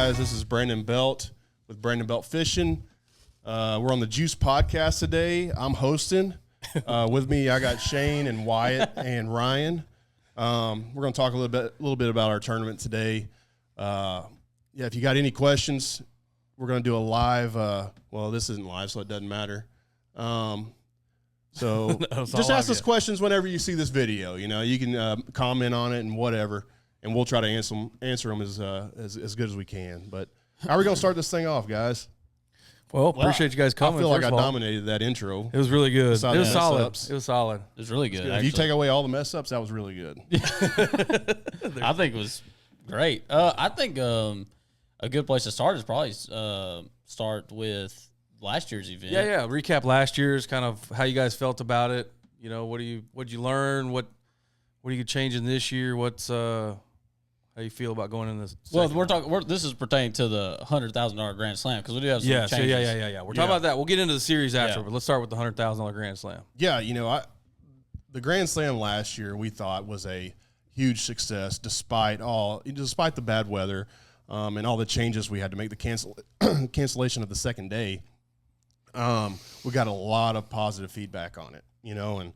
guys? This is Brandon Belt with Brandon Belt Fishing. We're on the Juice Podcast today. I'm hosting. With me, I got Shane and Wyatt and Ryan. We're going to talk a little bit about our tournament today. If you got any questions, we're going to do a live. Well, this isn't live, so it doesn't matter. So just ask us questions whenever you see this video. You know, you can comment on it and whatever, and we'll try to answer them as good as we can. But how are we going to start this thing off, guys? Well, appreciate you guys coming. I feel like I dominated that intro. It was really good. It was solid. It was solid. It was really good. If you take away all the mess ups, that was really good. I think it was great. I think a good place to start is probably start with last year's event. Yeah. Recap last year's, kind of how you guys felt about it. You know, what'd you learn? What are you changing this year? What's how you feel about going in this? Well, this is pertaining to the $100,000 Grand Slam because we do have some changes. Yeah. We're talking about that. We'll get into the series after, but let's start with the $100,000 Grand Slam. Yeah, you know, the Grand Slam last year we thought was a huge success despite the bad weather and all the changes we had to make, the cancellation of the second day. We got a lot of positive feedback on it, you know, and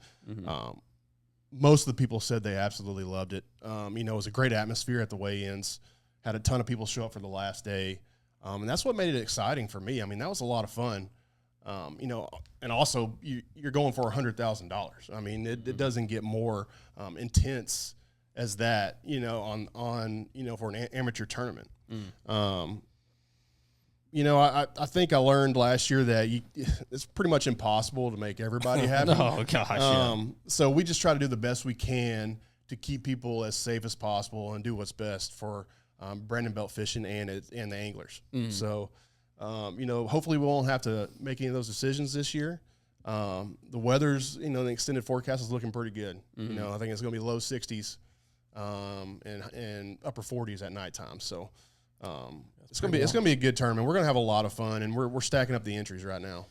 most of the people said they absolutely loved it. You know, it was a great atmosphere at the weigh-ins. Had a ton of people show up for the last day, and that's what made it exciting for me. I mean, that was a lot of fun. You know, and also you're going for $100,000. I mean, it doesn't get more intense as that. You know, on you know, for an amateur tournament. You know, I think I learned last year that it's pretty much impossible to make everybody happy. Oh, gosh, So we just try to do the best we can to keep people as safe as possible and do what's best for Brandon Belt Fishing and the anglers. So, you know, hopefully we won't have to make any of those decisions this year. The weather's, you know, the extended forecast is looking pretty good. You know, I think it's going to be low 60s and upper 40s at nighttime. So, it's gonna be a good tournament. We're gonna have a lot of fun, and we're stacking up the entries right now.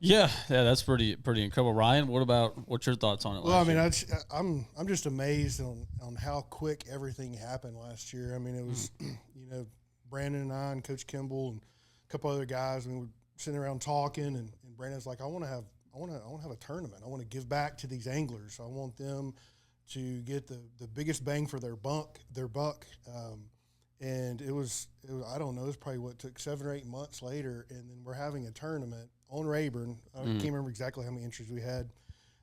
Yeah, that's pretty incredible. Ryan, what's your thoughts on it? Well, I mean, I'm just amazed on how quick everything happened last year. I mean, it was you know, Brandon and I and Coach Kimball and a couple other guys. I mean, we're sitting around talking, and Brandon's like, I want to have a tournament. I want to give back to these anglers. I want them to get the biggest bang for their buck. And it was I don't know, it was probably what took 7 or 8 months later, and then we're having a tournament on Rayburn. I can't remember exactly how many entries we had,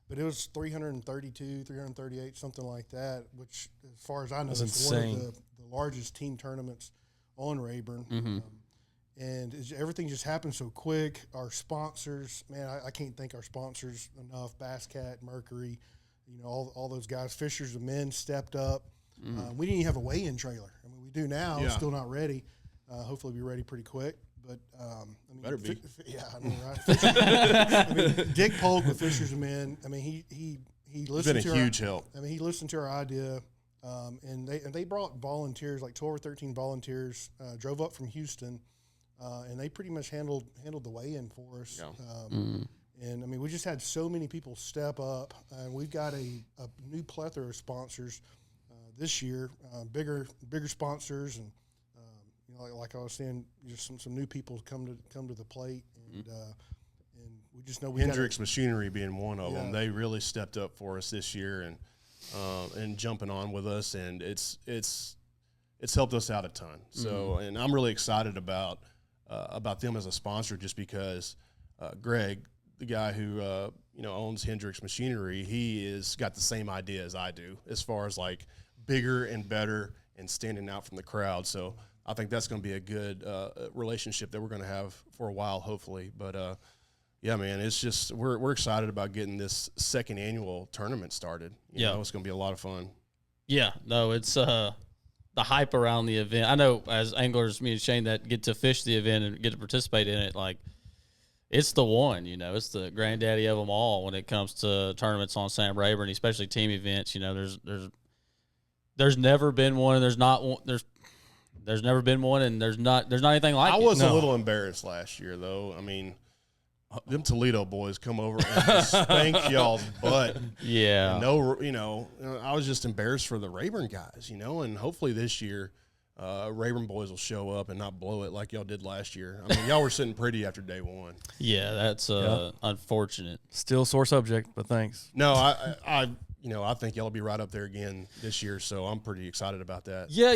but it was 332, 338, something like that, which as far as I know is one of the largest team tournaments on Rayburn. And everything just happened so quick. Our sponsors, man, I can't thank our sponsors enough. Bass Cat, Mercury, you know, all those guys. Fishers of Men stepped up. We didn't even have a weigh-in trailer. I mean, we do now. It's still not ready. Hopefully, we'll be ready pretty quick. But I mean, better be. I know, right? I mean, Dick Polk with Fishers of Men. I mean, he listened to a huge help. I mean, he listened to our idea, and they brought volunteers, like 12 or 13 volunteers, drove up from Houston, and they pretty much handled the weigh-in for us. Yeah. And I mean, we just had so many people step up, and we've got a new plethora of sponsors. This year, bigger sponsors, and you know, like I was saying, just some new people come to the plate, and we just know Hendricks Machinery being one of them. They really stepped up for us this year, and jumping on with us, and it's helped us out a ton. So, and I'm really excited about them as a sponsor, just because Greg, the guy who you know, owns Hendricks Machinery, he is got the same idea as I do as far as like bigger and better and standing out from the crowd. So I think that's going to be a good relationship that we're going to have for a while, hopefully. But yeah, man, it's just we're excited about getting this second annual tournament started. You know, it's going to be a lot of fun. Yeah, no, it's the hype around the event. I know as anglers, me and Shane, that get to fish the event and get to participate in it, like it's the one, you know, it's the granddaddy of them all when it comes to tournaments on Sam Rayburn, especially team events. You know, there's never been one, and there's never been one, and there's not anything like it. I was a little embarrassed last year, though. I mean, them Toledo boys come over and just spank y'all's butt. Yeah. And no, you know, I was just embarrassed for the Rayburn guys, you know, and hopefully this year Rayburn boys will show up and not blow it like y'all did last year. I mean, y'all were sitting pretty after day one. Yeah, that's unfortunate. Still sore subject, but thanks. No, I think y'all will be right up there again this year, so I'm pretty excited about that. Yeah,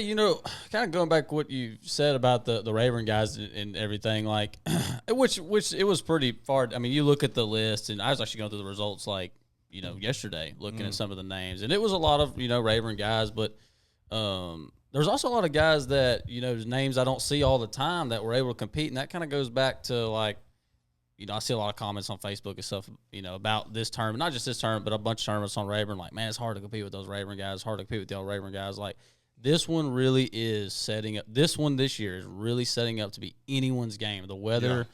kind of going back to what you said about the Rayburn guys and everything, like, which it was pretty far. I mean, you look at the list, and I was actually going through the results, like, yesterday, looking at some of the names, and it was a lot of Rayburn guys, but there's also a lot of guys that names I don't see all the time that were able to compete, and that kind of goes back to like. I see a lot of comments on Facebook and stuff, about this tournament, not just this tournament, but a bunch of tournaments on Rayburn. Like, man, it's hard to compete with those Rayburn guys. Hard to compete with the old Rayburn guys. Like, this one really is setting up. This one this year is really setting up to be anyone's game. The weather,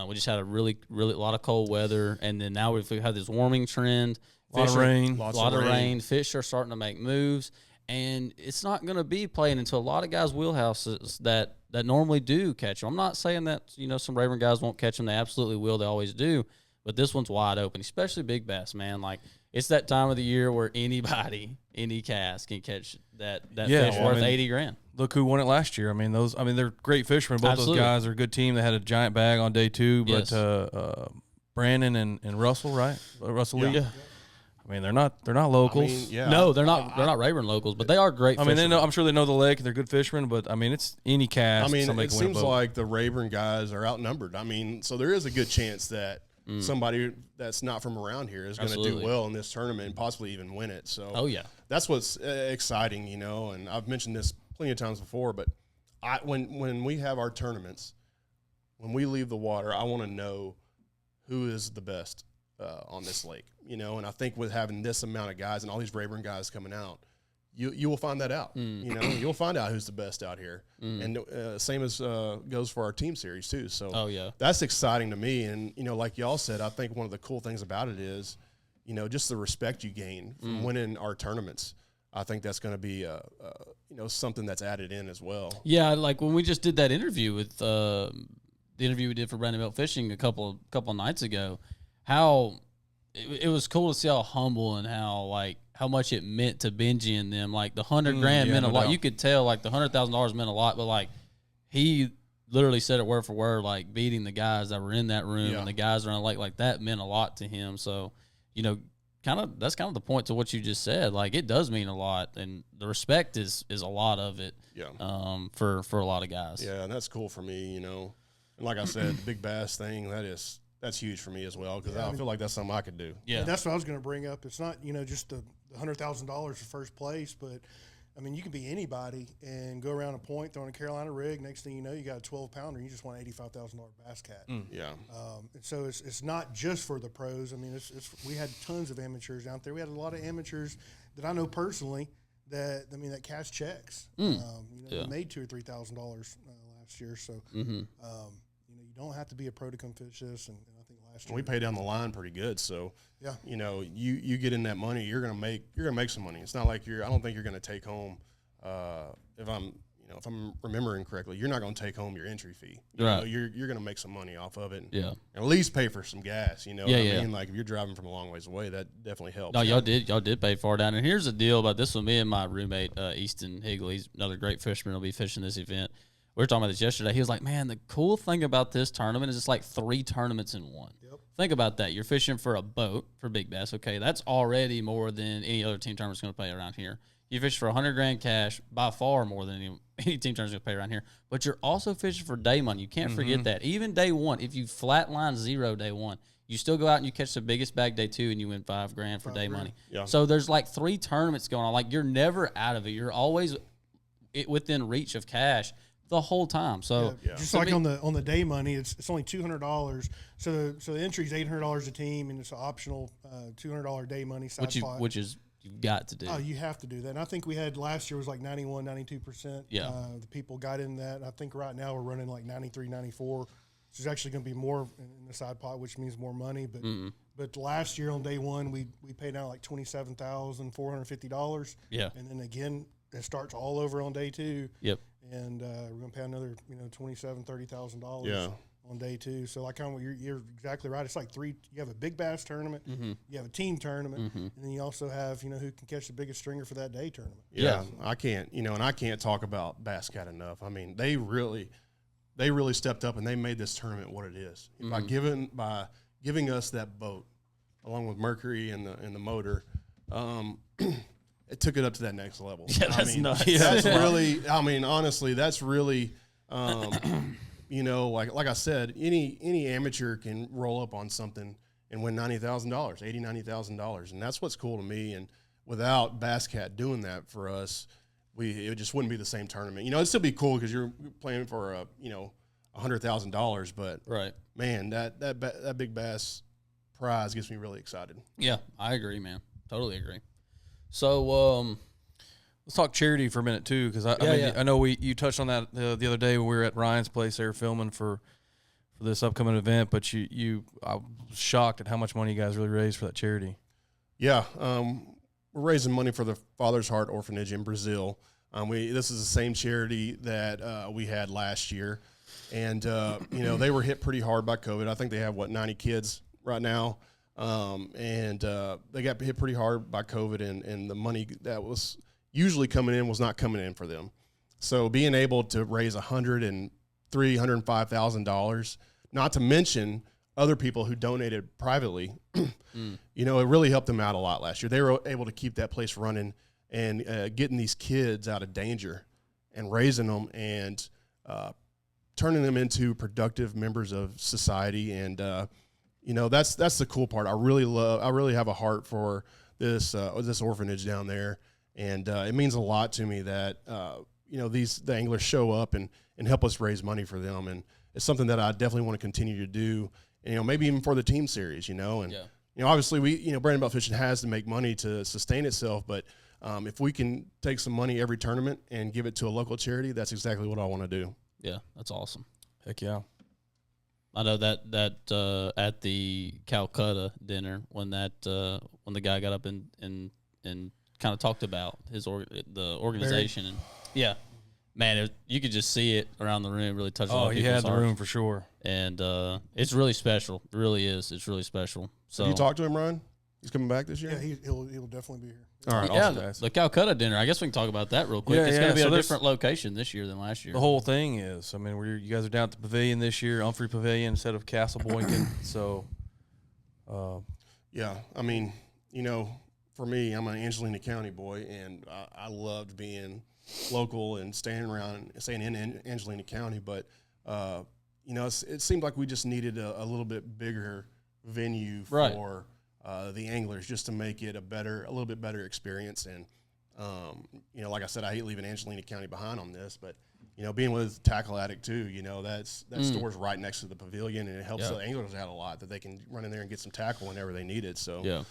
we just had a really, really a lot of cold weather, and then now we've had this warming trend. A lot of rain. A lot of rain. Fish are starting to make moves, and it's not going to be playing into a lot of guys' wheelhouses that normally do catch them. I'm not saying that, some Rayburn guys won't catch them. They absolutely will. They always do. But this one's wide open, especially big bass, man. Like, it's that time of the year where anybody, any cast can catch that fish worth $80,000. Look who won it last year. I mean, they're great fishermen. Both Absolutely. those guys are a good team. They had a giant bag on day 2, but Yes. Brandon and Russell, right? Russell Lee. Yeah. I mean, they're not locals. I mean, yeah. No, they're not Rayburn locals, but they are great I mean, fishermen. I'm sure they know the lake. They're good fishermen, but I mean, it's any cast. I mean, somebody it can win a seems boat. like the Rayburn guys are outnumbered. I mean, so there is a good chance that somebody that's not from around here is going to do Absolutely. well in this tournament and possibly even win it. So, Oh, yeah. that's what's exciting, and I've mentioned this plenty of times before. But when we have our tournaments, when we leave the water, I want to know who is the best on this lake, and I think with having this amount of guys and all these Rayburn guys coming out, you will find that out. You'll find out who's the best out here, and same as goes for our team series too. So, Oh, yeah. that's exciting to me. And like y'all said, I think one of the cool things about it is, just the respect you gain from winning our tournaments. I think that's going to be something that's added in as well. Yeah, like when we just did that interview with the interview we did for Brandon Belt Fishing a couple nights ago, how it was cool to see how humble and how much it meant to Benji and them. Like, the $100,000 meant a lot. doubt. You could tell, like, the $100,000 meant a lot, but like, he literally said it word for word, like, beating the guys that were in that room Yeah. and the guys around the lake, like, that meant a lot to him. So, that's kind of the point to what you just said. Like, it does mean a lot, and the respect is a lot of it. Yeah. For a lot of guys. Yeah, and that's cool for me, And like I said, the big bass thing, that's huge for me as well, because I feel like that's something I could do. Yeah. And that's what I was going to bring up. It's not, just the $100,000 for first place, but I mean, you can be anybody and go around a point, throwing a Carolina rig. Next thing you know, you got a 12-pounder, and you just won an $85,000 bass cat. Yeah. And so it's not just for the pros. I mean, we had tons of amateurs out there. We had a lot of amateurs that I know personally that cash checks. They made $2,000 or $3,000 last year. So you don't have to be a pro to come fish this. And I think last year We pay down the line pretty good, so Yeah. you get in that money, you're gonna make some money. It's not like I don't think you're gonna take home if I'm remembering correctly, you're not gonna take home your entry fee. Right. You're gonna make some money off of it. Yeah. And at least pay for some gas. Yeah, what I yeah. mean? Like, if you're driving from a long ways away, that definitely helps. No, y'all did pay far down. And here's the deal about this one. Me and my roommate, Easton Higley, he's another great fisherman, will be fishing this event. We were talking about this yesterday. He was like, man, the cool thing about this tournament is it's like 3 tournaments in one. Yep. Think about that. You're fishing for a boat for big bass. Okay, that's already more than any other team tournament's going to pay around here. You fish for $100,000 cash, by far more than any team tournament's going to pay around here. But you're also fishing for day money. You can't forget that. Even day one, if you flatline 0 day one, you still go out and you catch the biggest bag day 2 and you win $5,000 for day money. Yeah. So there's like 3 tournaments going on. Like, you're never out of it. You're always within reach of cash the whole time. So Just to like me- on the day money, it's only $200. So the entry's $800 a team, and it's an optional $200 day money side pot. which is you've got to do. Oh, you have to do that. And I think we had last year was like 91, 92%. Yeah. The people got in that. And I think right now we're running like 93, 94. So there's actually going to be more in the side pot, which means more money. But last year on day one, we paid out like $27,450. Yeah. And then again, it starts all over on day 2. Yep. And we're going to pay another, $27,000, $30,000. Yeah. on day 2. So like you're exactly right. It's like 3. You have a big bass tournament, you have a team tournament, and then you also have who can catch the biggest stringer for that day tournament. Yeah, I can't and I can't talk about Bass Cat enough. I mean, they really stepped up and they made this tournament what it is by giving us that boat along with Mercury and the motor. It took it up to that next level. Yeah, that's nuts. That's really. I mean, honestly, that's really. Like I said, any amateur can roll up on something and win $90,000, $90,000, and that's what's cool to me. And without Bass Cat doing that for us, it just wouldn't be the same tournament. It'd still be cool because you're playing for $100,000, but Right. man, that big bass prize gets me really excited. Yeah, I agree, man. Totally agree. So, Let's talk charity for a minute too, because I know you touched on that the other day when we were at Ryan's place. They were filming for this upcoming event, but I was shocked at how much money you guys really raised for that charity. Yeah, we're raising money for the Father's Heart Orphanage in Brazil. This is the same charity that we had last year, and they were hit pretty hard by COVID. I think they have 90 kids right now, and they got hit pretty hard by COVID, and the money that was usually coming in was not coming in for them. So being able to raise $105,000, not to mention other people who donated privately, it really helped them out a lot last year. They were able to keep that place running and getting these kids out of danger and raising them and turning them into productive members of society. And, that's the cool part. I really have a heart for this orphanage down there. And it means a lot to me that, the anglers show up and help us raise money for them. And it's something that I definitely want to continue to do, maybe even for the team series, and, obviously Brandon Belt Fishing has to make money to sustain itself. But if we can take some money every tournament and give it to a local charity, that's exactly what I want to do. yeah, that's awesome. Heck yeah. I know that at the Calcutta dinner when the guy got up and kind of talked about the organization and man, you could just see it around the room, really touch. Oh, he had the room for sure, and it's really special. It really is. It's really special. So Have you talked to him, Ryan? He's coming back this year. Yeah, he'll definitely be here. All right. yeah, Awesome, guys. the Calcutta dinner. I guess we can talk about that real quick. Yeah, It's going to be so a there's- different location this year than last year. the whole thing is. I mean, you guys are down at the Pavilion this year, Humphrey Pavilion instead of Castle Boynton. So, Yeah, I mean, for me, I'm an Angelina County boy, and I loved being local and staying in Angelina County. But it seemed like we just needed a little bit bigger venue for the anglers, just to make it a little bit better experience. And like I said, I hate leaving Angelina County behind on this, but being with Tackle Addict too, that store's right next to the pavilion, and it helps the anglers out a lot that they can run in there and get some tackle whenever they need it. So Yeah.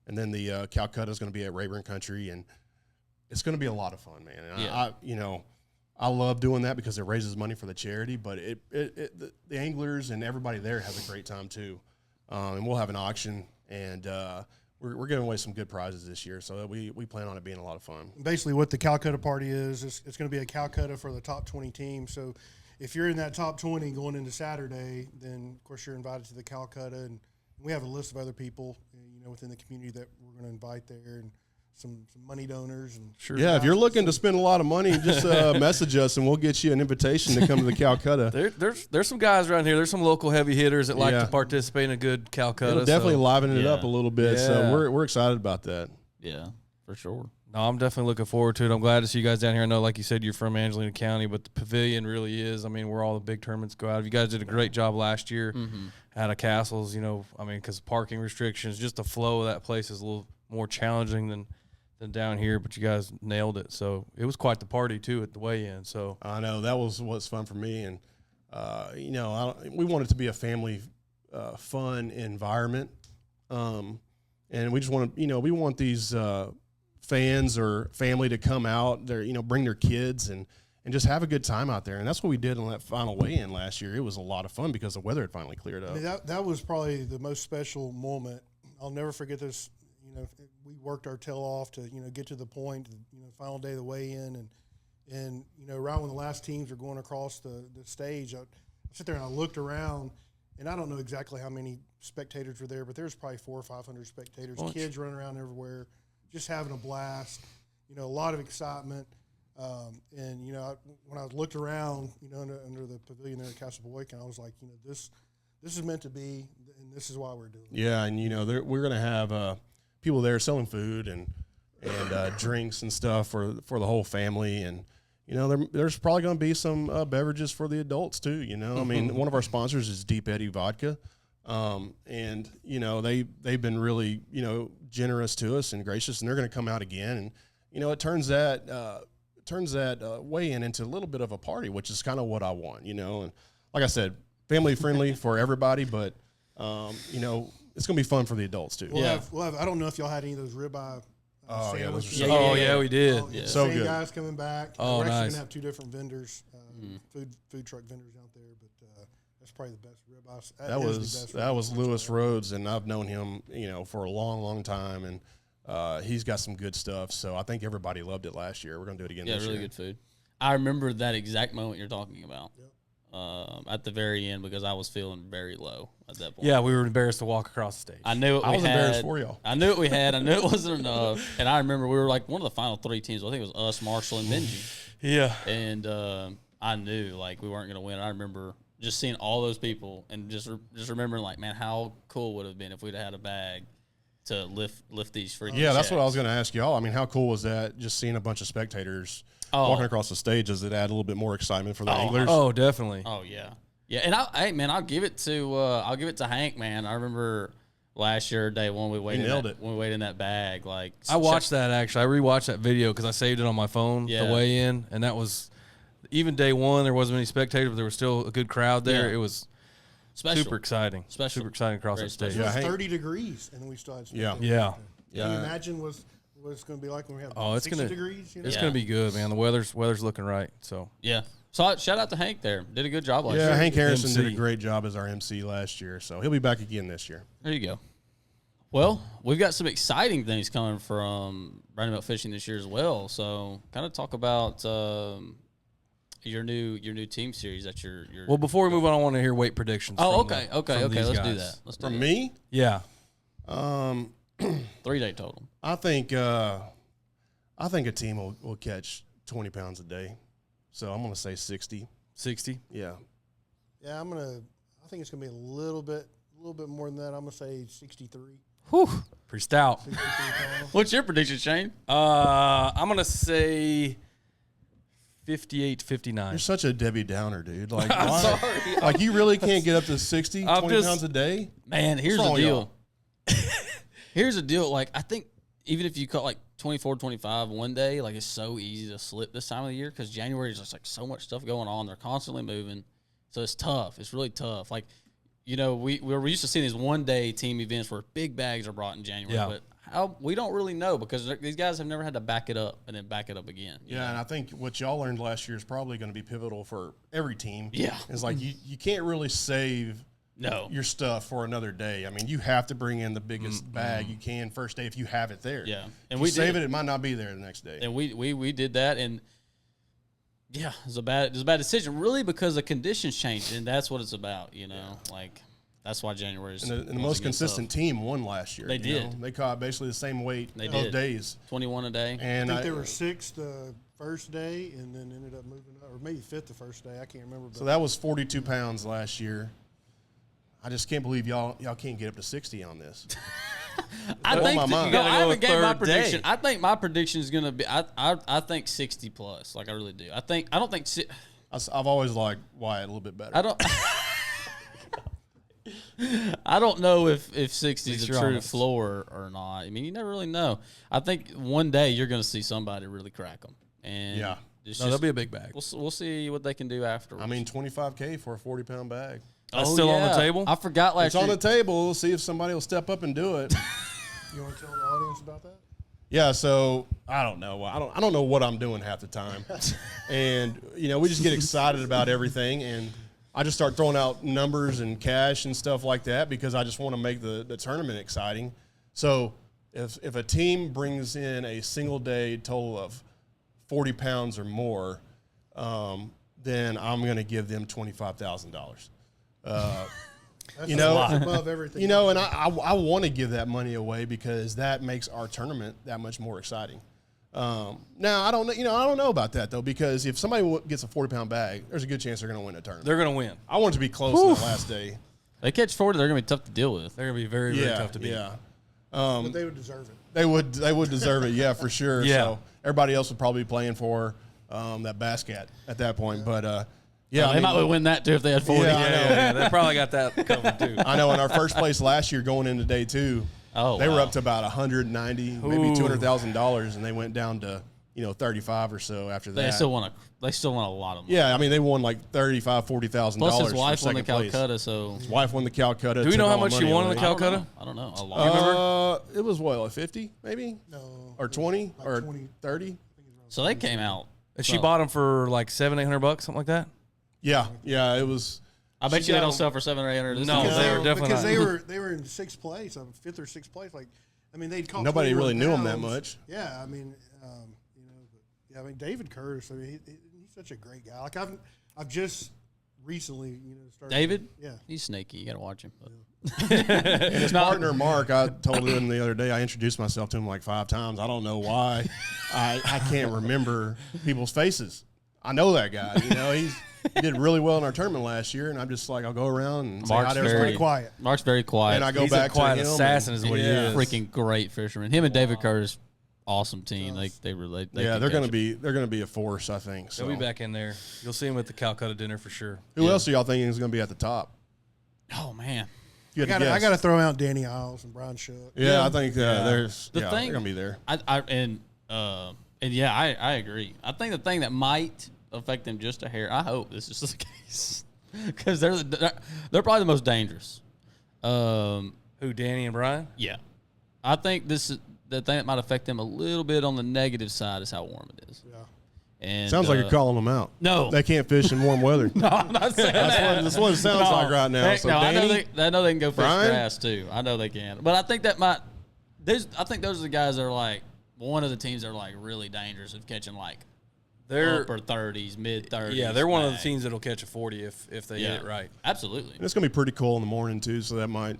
And then the Calcutta is going to be at Rayburn Country, and it's going to be a lot of fun, man. And I love doing that because it raises money for the charity, but the anglers and everybody there has a great time too. And we'll have an auction, and we're giving away some good prizes this year, so we plan on it being a lot of fun. Basically, what the Calcutta party is, it's going to be a Calcutta for the top 20 teams. So if you're in that top 20 going into Saturday, then of course you're invited to the Calcutta, and we have a list of other people, within the community that we're going to invite there, and some money donors. And sure. Yeah, if you're looking to spend a lot of money, just message us, and we'll get you an invitation to come to the Calcutta. There's some guys around here. There's some local heavy hitters that like Yeah. to participate in a good Calcutta. It'll definitely liven it Yeah. up a little bit, so Yeah. we're excited about that. Yeah, for sure. No, I'm definitely looking forward to it. I'm glad to see you guys down here. I know, like you said, you're from Angelina County, but the pavilion really is. I mean, where all the big tournaments go out. You guys did a great job last year out of Castles, because parking restrictions, just the flow of that place is a little more challenging than down here, but you guys nailed it. So it was quite the party, too, at the weigh-in. So I know that was what's fun for me, and we want it to be a family, fun environment, and we just want to, we want these fans or family to come out there, bring their kids and just have a good time out there, and that's what we did on that final weigh-in last year. It was a lot of fun because the weather had finally cleared up. I mean, that was probably the most special moment. I'll never forget this. We worked our tail off to get to the point, final day of the weigh-in, and right when the last teams were going across the stage, sit there and I looked around, and I don't know exactly how many spectators were there, but there's probably 400 or 500 spectators. Bunch. Kids running around everywhere, just having a blast. A lot of excitement. And when I looked around, under the pavilion there at Castle Boykin, I was like, this is meant to be, and this is why we're doing it. Yeah, and we're gonna have people there selling food and drinks and stuff for the whole family, and there's probably gonna be some beverages for the adults too. I mean, one of our sponsors is Deep Eddy Vodka, and they've been really generous to us and gracious, and they're gonna come out again, and it turns that weigh-in into a little bit of a party, which is kind of what I want. And like I said, family friendly for everybody, but it's gonna be fun for the adults too. We'll have. I don't know if y'all had any of those ribeye. Oh yeah, those are sandwiches. so Oh yeah, we did. Yeah. So Same good. guys coming back. Oh, We're actually nice. gonna have 2 different vendors, food truck vendors out there, but that's probably the best ribeye. That was Lewis Rhodes, and I've known him for a long time, and he's got some good stuff. So I think everybody loved it last year. We're gonna do it again Yeah, this really year. good food. I remember that exact moment you're talking about. At the very end, because I was feeling very low at that point. Yeah, we were embarrassed to walk across the stage. I knew what I we was had. embarrassed for y'all. I knew what we had. I knew it wasn't enough. And I remember we were like one of the final 3 teams. I think it was us, Marshall, and Benji. Yeah. And I knew like we weren't going to win. I remember just seeing all those people and just remembering like, man, how cool would it have been if we'd have had a bag to lift these freaking Yeah, that's what I was checks. going to ask y'all. I mean, how cool was that? Just seeing a bunch of spectators Oh. walking across the stage. Does it add a little bit more excitement for the anglers? Oh, definitely. Oh yeah, yeah. And I'll give it to Hank, man. I remember last year, day one, we waited. nailed it. When we waited in that bag, like I watched that actually. I rewatched that video because I saved it on my phone. Yeah. The weigh in, and that was even day one. There wasn't many spectators, but there was still a good crowd there. Yeah. It was special. super exciting. Special. Super exciting across Very that stage. It was Hank- 30 degrees, and then we still had Yeah. spectators Yeah. out there. Yeah. Can you imagine what it's going to be like when we have Oh, it's 60 gonna- degrees? It's Yeah. gonna be good, man. The weather's looking right. So Yeah. So shout out to Hank there. Did a good job last Yeah, year. Hank Harrison did a MC. great job as our MC last year, so he'll be back again this year. There you go. Well, we've got some exciting things coming from Brandon Belt Fishing this year as well. So, kind of talk about your new team series that you're. well, before we move on, I want to hear weight predictions. Oh, from okay. the- Okay. from these Let's do guys. that. Let's do For that. me, Yeah. 3-day total. I think a team will catch 20 pounds a day, so I'm going to say 60. 60. Yeah. Yeah, I think it's going to be a little bit more than that. I'm going to say 63. Whew. Pretty stout. 63 pounds. What's your prediction, Shane? I'm gonna say 58 to 59. You're such a Debbie Downer, dude. Like, I'm why? sorry. Like, you really can't get up to 60, I'm 20 just- pounds a day? Man, here's wrong the with deal. Here's the deal. Like, I think even if you cut like 24, 25 one day, like it's so easy to slip this time of the year because January is just like so much stuff going on. They're constantly moving. So it's tough. It's really tough. Like, we're used to seeing these one day team events where big bags are brought in January, Yeah. but how we don't really know because these guys have never had to back it up and then back it up again. you Yeah, know? and I think what y'all learned last year is probably going to be pivotal for every team. Yeah. It's like you can't really save No. your stuff for another day. I mean, you have to bring in the biggest bag you can first day if you have it there. Yeah. And And we we save did. it might not be there the next day. And we did that, and yeah, it was a bad decision, really, because the conditions changed, and that's what it's about, Like that's why January is And the once most again consistent team won last year. They you did. know? They caught basically the same weight They both did. days. tough. 21 a day. I And think they were 6th the first day, and then ended up moving up, or maybe 5th the first day. I can't remember. But so that was 42 pounds last year. I just can't believe y'all can't get up to 60 on this. I blow think my mind. I You gotta go haven't a gave my third day. prediction. I think my prediction is gonna be. I think 60 plus. Like I really do. I don't think. I've always liked Wyatt a little bit better. I don't. I don't know if 60 is least a you're true honest. floor or not. I mean, you never really know. I think one day you're going to see somebody really crack them. And Yeah. it's No, that'll be a big bag. we'll see what they can do afterwards. I mean, $25K for a 40-pound bag. That's still on the table? I forgot last It's on year. the table. We'll see if somebody will step up and do it. you want to tell the audience about that? Yeah, so I don't know. I don't know what I'm doing half the time, and we just get excited about everything, and I just start throwing out numbers and cash and stuff like that because I just want to make the tournament exciting. So if a team brings in a single day total of 40 pounds or more, then I'm going to give them $25,000. That's You know, above everything. You know, else. and I want to give that money away because that makes our tournament that much more exciting. Now I don't know, I don't know about that though, because if somebody gets a 40-pound bag, there's a good chance they're going to win a tournament. They're going to win. I want it to be close on the last day. They catch 40, they're going to be tough to deal with. They're going to be very, very tough to beat. Yeah. But they would deserve it. They would deserve it, yeah, for sure. Yeah. So everybody else would probably be playing for that basket at that point. But yeah, They might win that too if they had 40. Yeah, I know. Yeah, they probably got that covered too. I know in our first place last year going into day 2, they were up to about $190,000, maybe $200,000, and they went down to 35 or so after that. They still want a lot of money. Yeah, I mean they won like $35,000-$40,000. Plus his wife for won the second place. Calcutta, so His wife won the Calcutta. Do we took know how all much the she money won in the away. Calcutta? I don't know. A lot. It was what, like 50 maybe, No. or 20 Like or 20. 30. So they came out. And she So- bought them for like $700-800, something like that. Yeah, it was. I bet She you they got don't them- sell for 700 or 800. No, Because they were definitely because not. they were in 6th place, 5th or 6th place. Like, I mean, they'd caught Nobody 21 really knew him that pounds. much. Yeah, I mean, but, yeah, I mean, David Curtis. I mean, he's such a great guy. Like I've just recently, started. David? Yeah. He's snaky. You got to watch him. And his partner Mark, I told him the other day. I introduced myself to him like 5 times. I don't know why. I can't remember people's faces. I know that guy. He did really well in our tournament last year, and I'm just like, I'll go around and say hi Mark's to very everybody. quiet. Mark's very quiet. And I go He's back a quiet to him. assassin and- is what he yeah. is. freaking great fisherman. Him and David Curtis, awesome team. They relate. Yeah, they're going to be a force, I think. So. They'll be back in there. You'll see them at the Calcutta dinner for sure. Who else are y'all thinking is going to be at the top? Oh man, You had to I guess. got to throw out Danny Isles and Brian Shook. Yeah, I think there's. The they're thing- going to be there. and yeah, I agree. I think the thing that might affect them just a hair. I hope this is the case because they're probably the most dangerous. Who, Danny and Brian? Yeah, I think this is the thing that might affect them a little bit on the negative side is how warm it is. Yeah. And Sounds like you're calling them out. No. They can't fish in warm weather. No, I'm not saying that. That's what it sounds like right now. Heck So no, I know Danny, they can go fish Brian? grass too. I know they can, but I think that might. I think those are the guys that are like one of the teams that are like really dangerous of catching like They're upper 30s, mid 30s. yeah, they're one of the bag. teams that'll catch a 40 if they Yeah, get it right. Absolutely. and it's going to be pretty cool in the morning too, so that might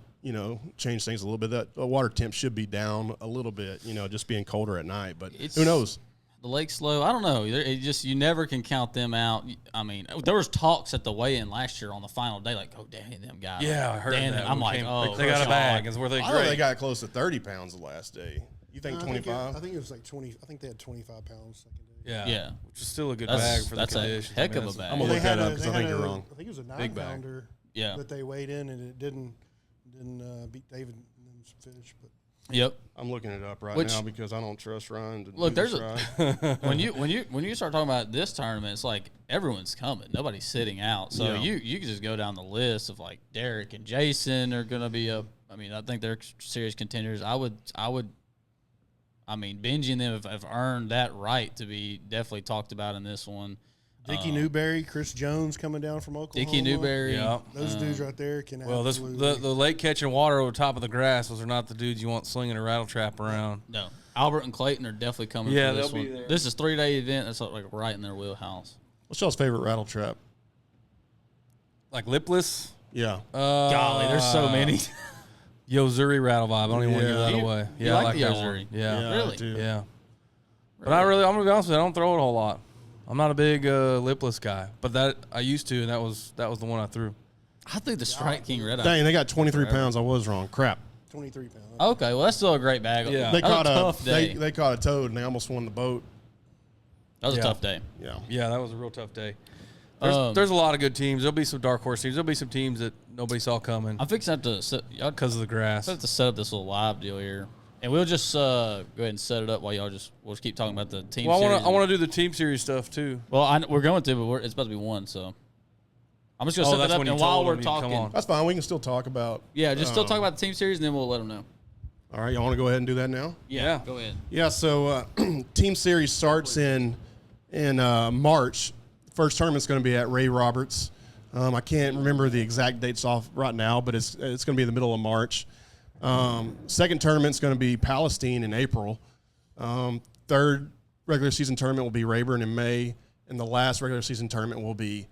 change things a little bit. That water temp should be down a little bit, just being colder at night. But who knows? The Lake's low. I don't know. It just you never can count them out. I mean, there was talks at the weigh-in last year on the final day, like, oh, Danny and them guys. Yeah, I heard Danny, that. I'm We like, came- oh, they got a God. bag. It's where they I know they great. got close to 30 pounds the last day. You think I think 25? I think it was like 20. I think they had 25 pounds second day. Yeah, Yeah. which is still a good That's- bag for the that's a conditions. heck of a that's- bag. I'm gonna They look that had up because I think you're wrong. I think it was a Big bag. 9-pounder. Yeah. That they weighed in and it didn't beat David and them's fish, but. Yep. I'm looking it up right Which- now because I don't trust Ryan. To Look, do there's this right. when you start talking about this tournament, it's like everyone's coming. Nobody's sitting out. So Yeah. you can just go down the list of like Derek and Jason are gonna be up. I mean, I think they're serious contenders. I mean, Benji and them have earned that right to be definitely talked about in this one. Dickie Newberry, Chris Jones coming down from Oklahoma. Dickie Newberry. Yeah. Those dudes right there can Well, the absolutely. lake catching water over top of the grass. Those are not the dudes you want slinging a rattle trap around. No, Albert and Clayton are definitely coming. Yeah, for this they'll be one. there. This is 3-day event. That's like right in their wheelhouse. What's y'all's favorite rattle trap? Like lipless. Yeah. Golly, there's so many. Yozuri rattle vibe. I don't even want to give that You- away. you Yeah, I like the that Yozuri? one. Yeah. Really? I do. Yeah. But I'm gonna be honest with you, I don't throw it a whole lot. I'm not a big lipless guy, but that I used to, and that was the one I threw. I think the Strike King Red Eye. Dang, they got 23 pounds. I was wrong. Crap. 23 pounds. Okay, well that's still a great bag. Yeah. They that was caught a tough day. They caught a toad and they almost won the boat. That was Yeah. a tough day. Yeah. Yeah, that was a real tough day. Um, There's a lot of good teams. There'll be some dark horse teams. There'll be some teams that nobody saw coming I'm fixing to set, y'all because of the grass. have to set up this little live deal here, and we'll just go ahead and set it up while we'll just keep talking about the team. Well, series. I want to do the team series stuff too. Well, we're going to, but it's about to be one, so I'm just gonna Oh, set that's that up. when you And while told we're them you'd come talking, on. That's fine. We can still talk about. yeah, just still talk about the team series, and then we'll let them know. All right. Y'all want to go ahead and do that now? Yeah. Go ahead. Yeah. So team series starts in March. First tournament's going to be at Ray Roberts. I can't remember the exact dates off right now, but it's going to be the middle of March. Second tournament's going to be Palestine in April. Third regular season tournament will be Rayburn in May, and the last regular season tournament will be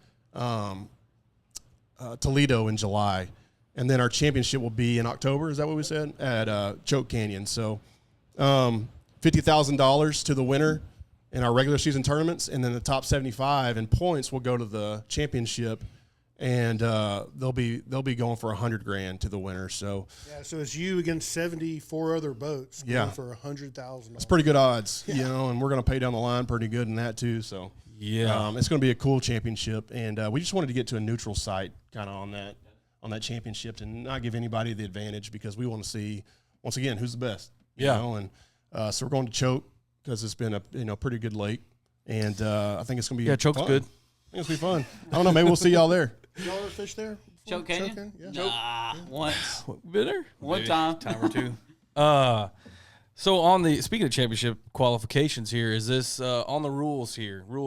Toledo in July, and then our championship will be in October. Is that what we said? At Choke Canyon. So $50,000 to the winner in our regular season tournaments, and then the top 75 in points will go to the championship, and they'll be going for $100,000 to the winner. So Yeah, so it's you against 74 other boats going Yeah. for $100,000. it's pretty good odds, you know, and we're going to pay down the line pretty good in that too. So Yeah. it's going to be a cool championship, and we just wanted to get to a neutral site kind of on that championship and not give anybody the advantage, because we want to see, once again, who's the best. You Yeah. know? And so we're going to Choke because it's been a pretty good lake, and I think it's going to be Choke's fun. good. I think it's going to be fun. I don't know, maybe we'll see y'all there. Y'all ever fish there? Choke Canyon? Yeah. Nah, once. Been there? One Maybe time. time or two. So on the speaking of championship qualifications here, is this on the rules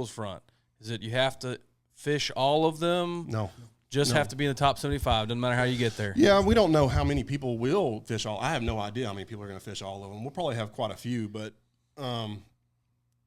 front? Is it you have to fish all of them? No. Just have to be in the top 75. Doesn't matter how you get there. Yeah, we don't know how many people will fish all. I have no idea how many people are going to fish all of them. We'll probably have quite a few, but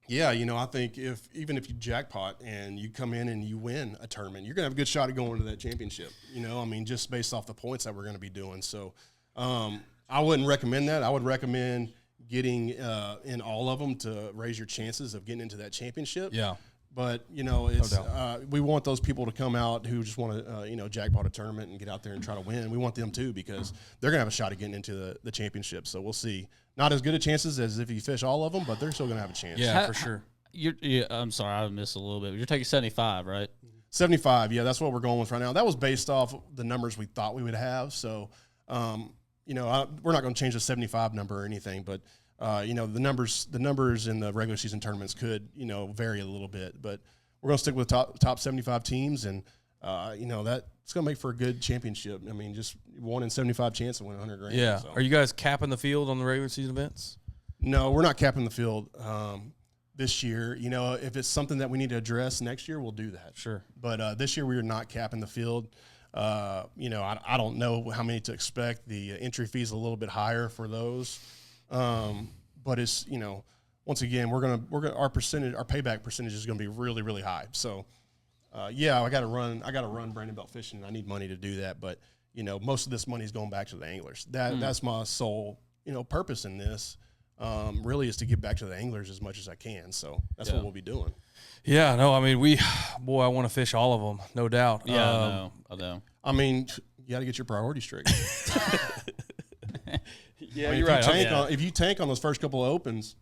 yeah, you know, I think even if you jackpot and you come in and you win a tournament, you're going to have a good shot at going to that championship. You know, I mean, just based off the points that we're going to be doing. So I wouldn't recommend that. I would recommend getting in all of them to raise your chances of getting into that championship. Yeah. But, you know, it's doubt. we want those people to come out who just want to, jackpot a tournament and get out there and try to win. We want them too, because they're going to have a shot at getting into the championship. So we'll see. Not as good a chances as if you fish all of them, but they're still going to have a chance. Yeah, for sure. I'm sorry, I missed a little bit. You're taking 75, right? 75, yeah, that's what we're going with right now. That was based off the numbers we thought we would have. So, we're not going to change the 75 number or anything, but the numbers in the regular season tournaments could, vary a little bit, but we're going to stick with top 75 teams, and that's going to make for a good championship. I mean, just 1 in 75 chance to win $100,000. Yeah. So. Are you guys capping the field on the regular season events? No, we're not capping the field this year. You know, if it's something that we need to address next year, we'll do that. Sure. But this year we are not capping the field. I don't know how many to expect. The entry fee is a little bit higher for those, but it's once again our payback percentage is going to be really, really high. So I got to run Brandon Belt Fishing, and I need money to do that. But most of this money is going back to the anglers. That's my sole purpose in this. Really is to give back to the anglers as much as I can. So that's what we'll be doing. Yeah, no, I mean, I want to fish all of them, no doubt. Yeah, I know. I mean, you got to get your priorities straight. Yeah, I mean, you're right. If you tank on those first couple of opens,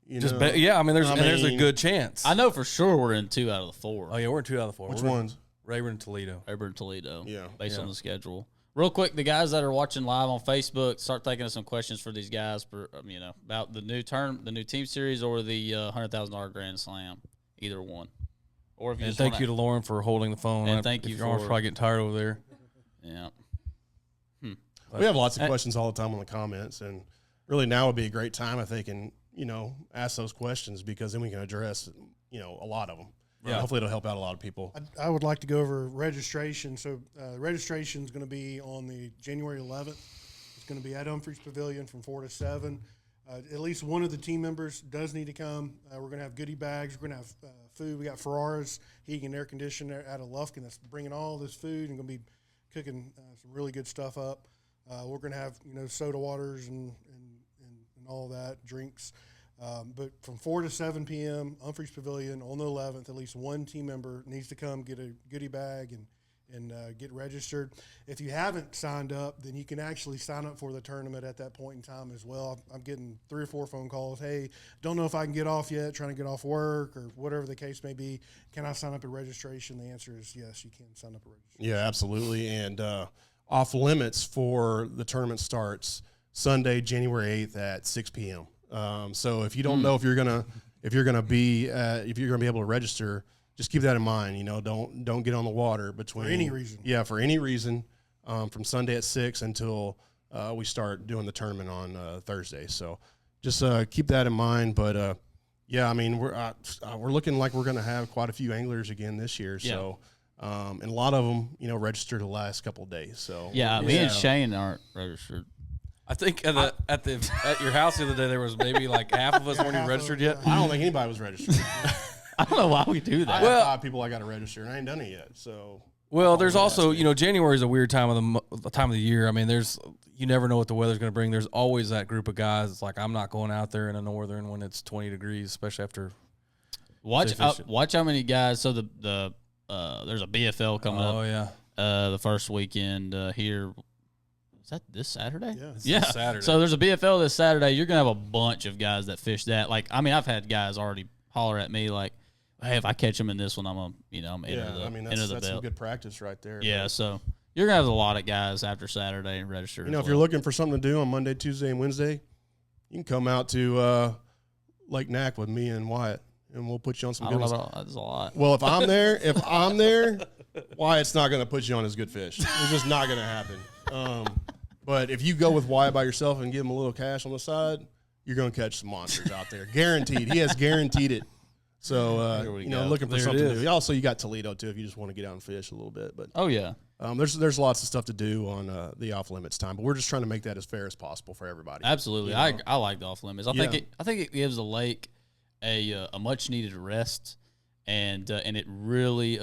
there's a good chance. I know for sure we're in 2 out of the 4. Oh, yeah, we're in 2 out of the 4. Which We're in ones? Rayburn and Toledo. Rayburn, Toledo. Yeah. Based on the schedule. Real quick, the guys that are watching live on Facebook, start thinking of some questions for these guys about the new team series or the $100,000 Grand Slam, either one. Or if you And just thank wanna- you to Lauren for holding the phone. And thank you Your arm's for- probably getting tired over there. Yeah. We have lots of questions all the time on the comments, and really now would be a great time if they can, ask those questions, because then we can address, a lot of them. Yeah. Hopefully it'll help out a lot of people. I would like to go over registration. So registration is going to be on the January 11th. It's going to be at Humphreys Pavilion from 4 to 7. At least one of the team members does need to come. We're going to have goodie bags. We're going to have food. We got Ferraris heating and air conditioner out of Lufkin that's bringing all this food and going to be cooking some really good stuff up. We're going to have soda waters and all that, drinks. But from 4 to 7 p.m., Humphreys Pavilion on the 11th, at least one team member needs to come get a goodie bag and get registered. If you haven't signed up, then you can actually sign up for the tournament at that point in time as well. I'm getting 3 or 4 phone calls. Hey, don't know if I can get off yet, trying to get off work or whatever the case may be. Can I sign up at registration? The answer is yes, you can sign up at registration. Yeah, absolutely. And off limits for the tournament starts Sunday, January 8th at 6 p.m. So if you don't know if you're gonna be able to register, just keep that in mind. Don't get on the water between For any reason. Yeah, for any reason, from Sunday at 6 until we start doing the tournament on Thursday. So just keep that in mind. But I mean we're looking like we're gonna have quite a few anglers again this year. Yeah. So and a lot of them registered the last couple of days. So Me and Shane aren't registered. I think at your house the other day there was maybe like half of us weren't even registered yet. I don't think anybody was registered. I don't know why we do I that. have 5 people I got to register, and I ain't done it yet. So Well, there's also, January is a weird time of the time of the year. I mean, you never know what the weather's going to bring. There's always that group of guys. It's like, I'm not going out there in the northern when it's 20 degrees, especially after. Watch how many guys. So there's a BFL coming up. Oh yeah, the first weekend here. Is that this Saturday? Yeah. Yeah. Saturday. So there's a BFL this Saturday. You're gonna have a bunch of guys that fish that. Like, I mean, I've had guys already holler at me like, "Hey, if I catch them in this one, I'm I'm enter the that's some belt." good practice right there. Yeah. But, So you're gonna have a lot of guys after Saturday registered. if you're looking for something to do on Monday, Tuesday, and Wednesday, you can come out to Lake Knack with me and Wyatt, and we'll put you on some I good don't ones. know, that's a lot. Well, if I'm there, Wyatt's not going to put you on his good fish. It's just not going to happen. But if you go with Wyatt by yourself and give him a little cash on the side, you're going to catch some monsters out there. Guaranteed. He has guaranteed it. So, There we go. looking for There it something to is. do. Also, you got Toledo, too, if you just want to get out and fish a little bit. But Oh yeah. there's lots of stuff to do on the off-limits time. But we're just trying to make that as fair as possible for everybody. Absolutely. I like the off limits. I Yeah. think it gives the lake a much needed rest, and it really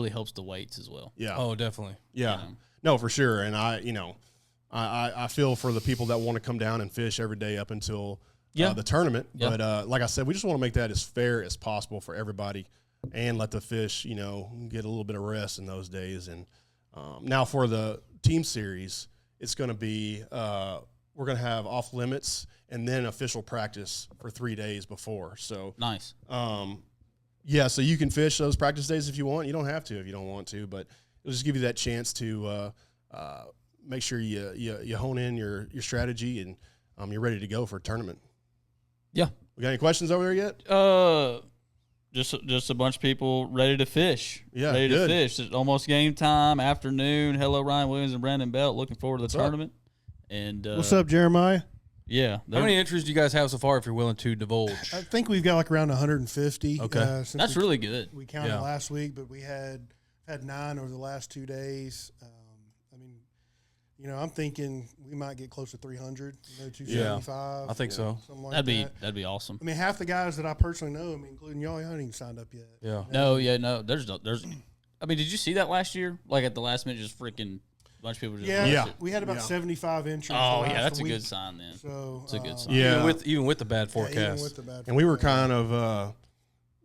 helps the weights as well. Yeah. oh definitely. Yeah, no, for sure. And I feel for the people that want to come down and fish every day up until the tournament. Yeah. But like I said, we just want to make that as fair as possible for everybody, and let the fish, get a little bit of rest in those days. And now for the team series, it's going to be we're going to have off limits and then official practice for 3 days before. So Nice. yeah, so you can fish those practice days if you want. You don't have to if you don't want to, but it'll just give you that chance to make sure you hone in your strategy and you're ready to go for a tournament. Yeah. We got any questions over there yet? Just a bunch of people ready to fish. Yeah, ready good. to fish. It's almost game time. Afternoon. Hello, Ryan Williams and Brandon Belt. Looking forward to the What's up? tournament. And What's up, Jeremiah? Yeah, How many entries do you guys have so far? If you're willing to divulge. I think we've got like around 150. Okay. Since that's we, really good. we counted Yeah. last week, but we had 9 over the last 2 days. I'm thinking we might get close to 300. 275. I think so. Something like that. That'd be awesome. I mean, half the guys that I personally know, including y'all, haven't even signed up yet. Yeah. No. There's. I mean, did you see that last year? Like at the last minute, just freaking bunch of people just. Yeah, Yeah. we had about Yeah. 75 entries. Oh the yeah, last that's a week. good sign then. So It's a good sign. Yeah. Even with the bad yeah, forecast. even with the bad And we were forecast. kind of, a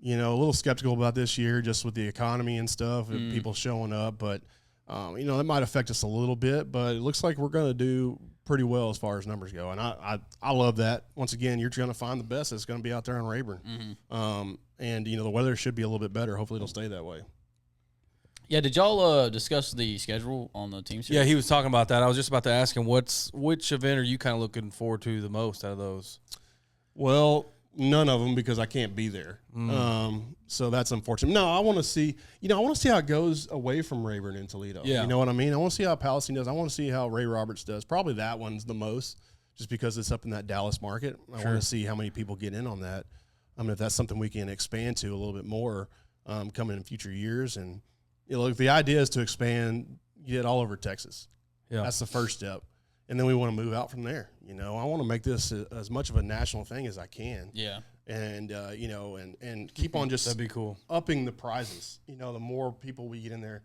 little skeptical about this year just with the economy and stuff and people showing up. But, that might affect us a little bit. But it looks like we're going to do pretty well as far as numbers go. And I love that. Once again, you're going to find the best that's going to be out there on Rayburn. And, the weather should be a little bit better. Hopefully it'll stay that way. Yeah, did y'all discuss the schedule on the team series? Yeah, he was talking about that. I was just about to ask him which event are you kind of looking forward to the most out of those? Well, none of them because I can't be there. So that's unfortunate. No, I want to see, how it goes away from Rayburn and Toledo. Yeah. You know what I mean? I want to see how Palestine does. I want to see how Ray Roberts does. Probably that one's the most just because it's up in that Dallas market. I want to see how many people get in on that. I mean, if that's something we can expand to a little bit more coming in future years. And, look, the idea is to expand, get all over Texas. Yeah. That's the first step. And then we want to move out from there. I want to make this as much of a national thing as I can. Yeah. And, and keep on just That'd be cool. upping the prizes. The more people we get in there,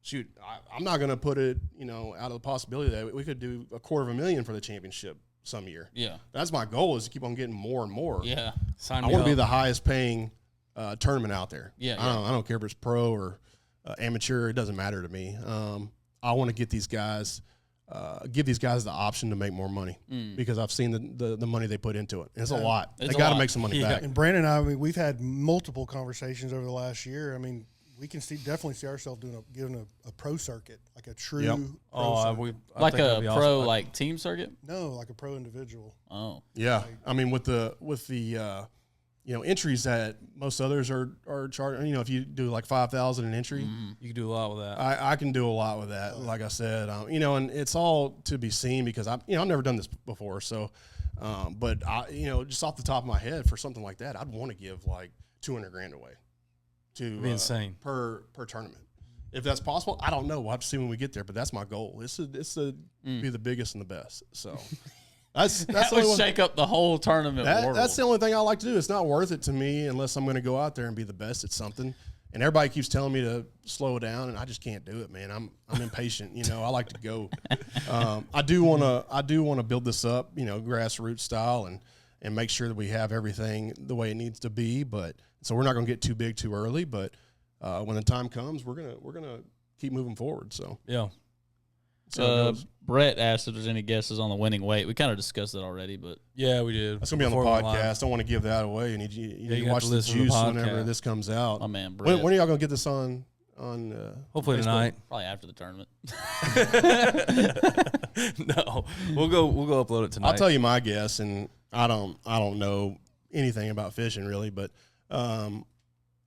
shoot, I'm not going to put it, out of the possibility that we could do $250,000 for the championship some year. Yeah. That's my goal is to keep on getting more and more. Yeah. Sign I me want to be up. the highest paying tournament out there. Yeah, I don't care if it's pro or amateur. It doesn't matter to me. I want to get these guys, give these guys the option to make more money because I've seen the money they put into it. And it's a lot. It's They a got to lot. make some money back. And Brandon and I mean, we've had multiple conversations over the last year. I mean, we can definitely see ourselves giving a pro circuit, like a true Yep. pro circuit. Like think that'd a be pro awesome. like team circuit? No, like a pro individual. Oh. Yeah, I mean with the entries that most others are charging. If you do like 5,000 an entry, You can do a lot with that. I can do a lot with that. Like I said, and it's all to be seen because I've never done this before. So, but just off the top of my head, for something like that, I'd want to give like $200,000 away to be insane per tournament. If that's possible, I don't know. We'll have to see when we get there. But that's my goal. It's to be the biggest and the best. So. That's That the would only one. shake up the whole tournament world. That's the only thing I like to do. It's not worth it to me unless I'm going to go out there and be the best at something. And everybody keeps telling me to slow down, and I just can't do it, man. I'm impatient. You know, I like to go. I do want to build this up, you know, grassroots style, and make sure that we have everything the way it needs to be. But so we're not going to get too big too early. But when the time comes, we're gonna keep moving forward. So Yeah. Brett asked if there's any guesses on the winning weight. We kind of discussed it already, but Yeah, we did. that's gonna be on the Before we went live. podcast. I don't want to give that away. You need you to have watch to the listen to the juice whenever podcast. this comes out. my man Brett, When are y'all gonna get this on? Hopefully Facebook? tonight. probably after the tournament. No, we'll go upload it tonight. I'll tell you my guess, and I don't know anything about fishing really, but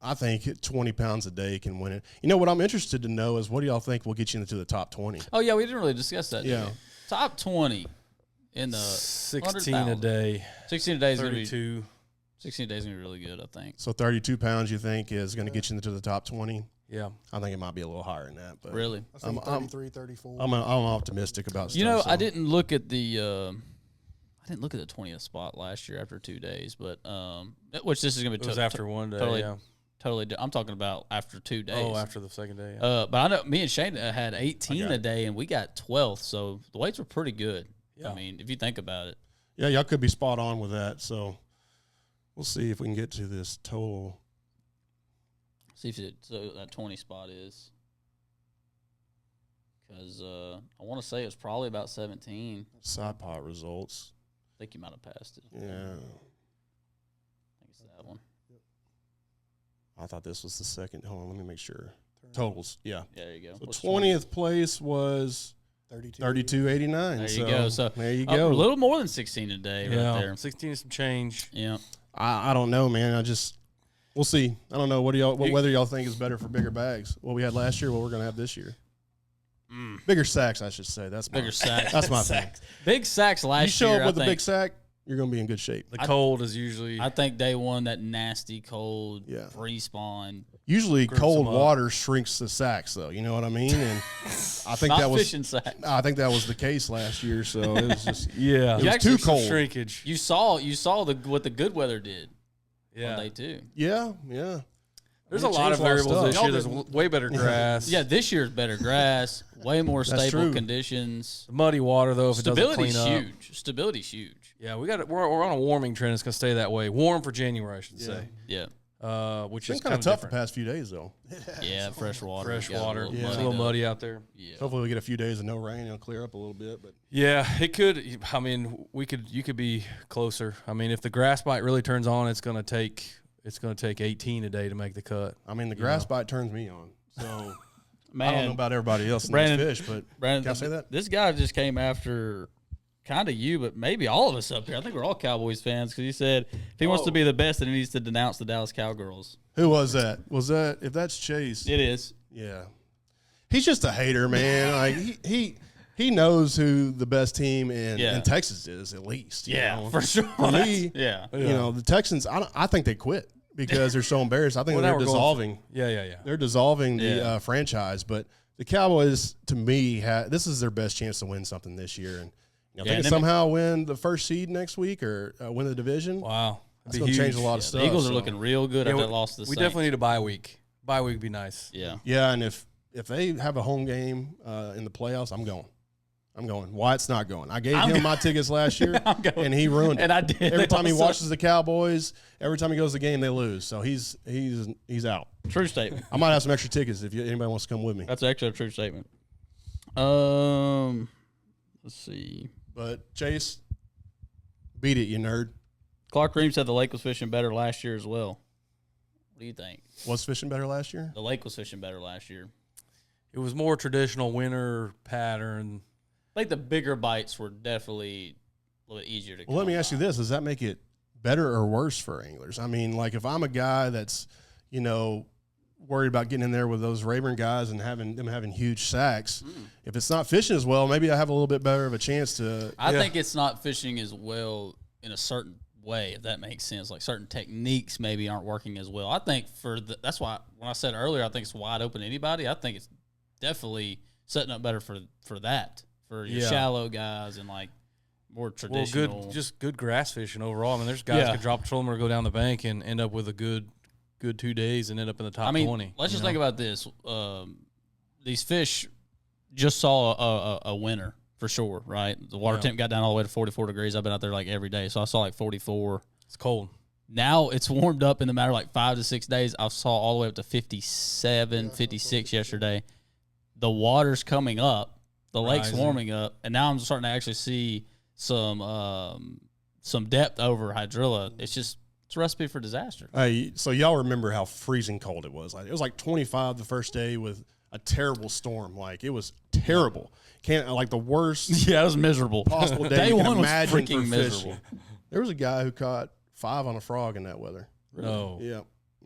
I think 20 pounds a day can win it. You know what I'm interested to know is what do y'all think will get you into the top 20? Oh yeah, we didn't really discuss that. did Yeah. we? Top 20 in the 16 a 100,000. day, 16 a day is gonna be 32. 16 days is gonna be really good. I think. So 32 pounds you think is going to get you into the top 20? Yeah. I think it might be a little higher than that, but Really. I think I'm- 33, 34. I'm optimistic about stuff. You know, so. I didn't look at the 20th spot last year after 2 days, but which this is gonna be It was after one day. totally- yeah. I'm talking about after 2 days. Oh, after the second day. Yeah. But I know me and Shane had 18 Okay. a day, and we got 12th, so the weights were pretty good. Yeah. I mean, if you think about it. Yeah, y'all could be spot on with that. So we'll see if we can get to this total. See if so that 20 spot is. Because I want to say it was probably about 17. Side pot results. I think you might have passed it. Yeah. I think it's that one. I thought this was the second. Hold on, let me make sure. Totals. Yeah. Yeah, there you go. So What's 20th place was 32. 32.89. There you go. So there you A go. little more than 16 a day yeah. right there. 16 is some change. Yeah. I don't know, man. We'll see. I don't know. What weather y'all think is better for bigger bags? What we had last year, what we're gonna have this year? Bigger sacks, I should say. That's Bigger sacks. That's my thing. Big sacks last You show year. up with I a think, big sack, you're gonna be in good shape. The cold is usually. I think day one, that nasty cold Yeah. respawn. Usually, Groups cold them up. water shrinks the sacks, though. You know what I mean? And I think Not that was fishing sack. I think that was the case last year. So it was just yeah. it was actually too some cold. Shrinkage. You saw what the good weather did Yeah. on day two. Yeah. There's It a lot of changed a lot of variables this stuff. year. There's way better grass. Yeah, this year's better grass, way more That's stable true. conditions. The muddy water though, if it doesn't Stability's clean up. huge. Stability's huge. Yeah, we're on a warming trend. It's gonna stay that way. Warm for January, I should say. Yeah. It's Which been is kind of of tough the different. past few days, though. Yeah, fresh water. Fresh Got water. little It's a muddied little up. muddy out there. Yeah. Hopefully, we get a few days of no rain. It'll clear up a little bit. But Yeah, it could. I mean, you could be closer. I mean, if the grass bite really turns on, it's gonna take 18 a day to make the cut. I mean, the grass bite turns me on. So I don't know Man, about everybody else in Brandon- this fish, but Brandon, can I say that? This guy just came after kind of you, but maybe all of us up here. I think we're all Cowboys fans because he said if he wants to be the best, then he needs to denounce the Dallas Cowgirls. Who was that? If that's Chase? It is. Yeah, he's just a hater, man. Like he knows who the best team in Texas is, at least. you know? for sure. For me, Yeah. you know, the Texans. I think they quit because they're so embarrassed. I think Well, now they're we're going dissolving. Yeah. They're dissolving the Yeah. franchise, but the Cowboys, to me, this is their best chance to win something this year, and Yeah, they and can they somehow win the first seed next week or win the division. Wow. It's going to change a lot of The stuff. Eagles are so- looking real good Yeah, after we- that loss to the We Saints. definitely need a bye week. Bye week would be nice. Yeah. Yeah, and if they have a home game in the playoffs, I'm going. Wyatt's not going. I gave him my tickets last year, I'm going. and he ruined it. And I did. Every time he Also- watches the Cowboys, every time he goes to the game, they lose. So he's out. True statement. I might have some extra tickets if anybody wants to come with me. That's actually a true statement. Let's see. But Chase, beat it, you nerd. Clark Ream said the lake was fishing better last year as well. What do you think? Was fishing better last year? The lake was fishing better last year. It was more traditional winter pattern. I think the bigger bites were definitely a little bit easier to. Well, let me come ask you by. this: does that make it better or worse for anglers? I mean, like if I'm a guy that's, worried about getting in there with those Rayburn guys and having huge sacks, if it's not fishing as well, maybe I have a little bit better of a chance to. I think it's not fishing as well in a certain way, if that makes sense. Like certain techniques maybe aren't working as well. I think that's why when I said earlier, I think it's wide open to anybody. I think it's definitely setting up better for that, for your Yeah. shallow guys and like more Well, traditional. good grass fishing overall. I mean, there's guys Yeah. could drop a trolling or go down the bank and end up with a good 2 days and end up in the top I mean, 20. let's you just know? think about this. These fish just saw a winter for sure, right? The water Yeah. temp got down all the way to 44 degrees. I've been out there like every day, so I saw like 44. It's cold. Now it's warmed up in the matter of like 5 to 6 days. I saw all the way up to 57, 56 yesterday. The water's coming up, the lake's Rising. warming up, and now I'm starting to actually see some depth over hydrilla. It's a recipe for disaster. Hey, so y'all remember how freezing cold it was? Like it was like 25 the first day with a terrible storm. Like it was terrible. Can't like the worst Yeah, it was miserable. possible day, Day you can one was imagine for freaking miserable. fishing. There was a guy who caught 5 on a frog in that weather. No. Yeah.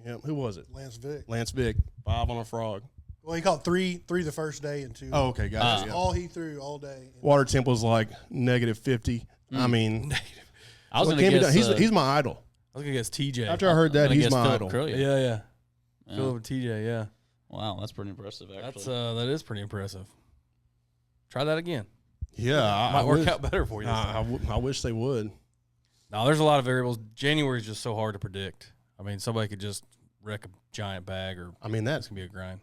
Yeah. Who was it? Lance Vick. Lance Vick. 5 on a frog. Well, he caught three the first day and 2. Oh, okay, gotcha. yeah. All he threw all day. Water temp was like -50. I mean, I was what going to can be guess done? He's my idol. I was going to guess TJ. After I heard that, he's my idol. Yeah. Philip TJ, yeah. Wow, that's pretty impressive. Actually, That's that is pretty impressive. Try that again. Yeah, Might work out better for you. this time. I wish they would. No, there's a lot of variables. January is just so hard to predict. I mean, somebody could just wreck a giant bag, or I mean, it's that's gonna be a grind.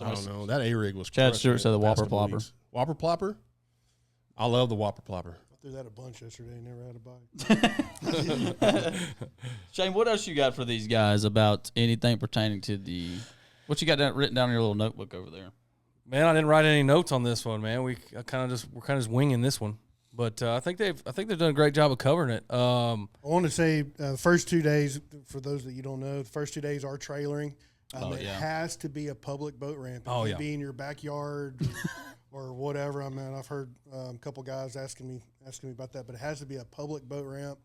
I don't know. That A-rig was Chad crushing Stewart it said the past Whopper couple Plopper. weeks. Whopper Plopper? I love the Whopper Plopper. I threw that a bunch yesterday. Never had a bite. Shane, what else you got for these guys about anything pertaining to the? What you got written down in your little notebook over there? Man, I didn't write any notes on this one, man. We're kind of just winging this one, but I think they've done a great job of covering it. I want to say first 2 days, for those that you don't know, the first 2 days are trailering. It has to be a public boat ramp. It can't be in your backyard or whatever. I mean, I've heard a couple guys asking me about that, but it has to be a public boat ramp.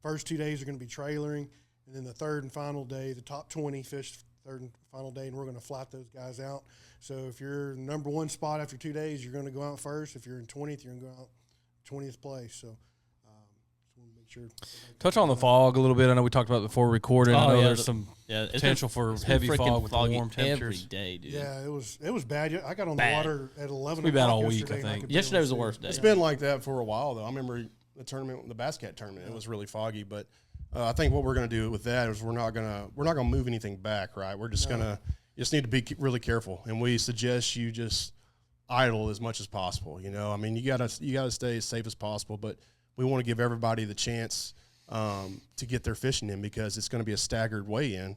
First 2 days are going to be trailering, and then the third and final day, the top 20 fish third and final day, and we're going to flat those guys out. So if you're number 1 spot after 2 days, you're going to go out first. If you're in 20th, you're going to go out 20th place. So just want to make sure. Touch on the fog a little bit. I know we talked about it before recording. I know there's some it's potential for it's heavy freaking fog with the foggy warm temperatures. every day, dude. Yeah, it was bad. I got on the Bad. water at 11 It's been bad o'clock all week, yesterday, I and think. could Yesterday barely was the see. worst day. It's been like that for a while, though. I remember the tournament, the bass cat tournament. It was really foggy, but I think what we're going to do with that is we're not going to move anything back, right? We're just you just need to be really careful, and we suggest you just idle as much as possible. You know, I mean, you gotta stay as safe as possible, but we want to give everybody the chance to get their fishing in because it's going to be a staggered weigh in.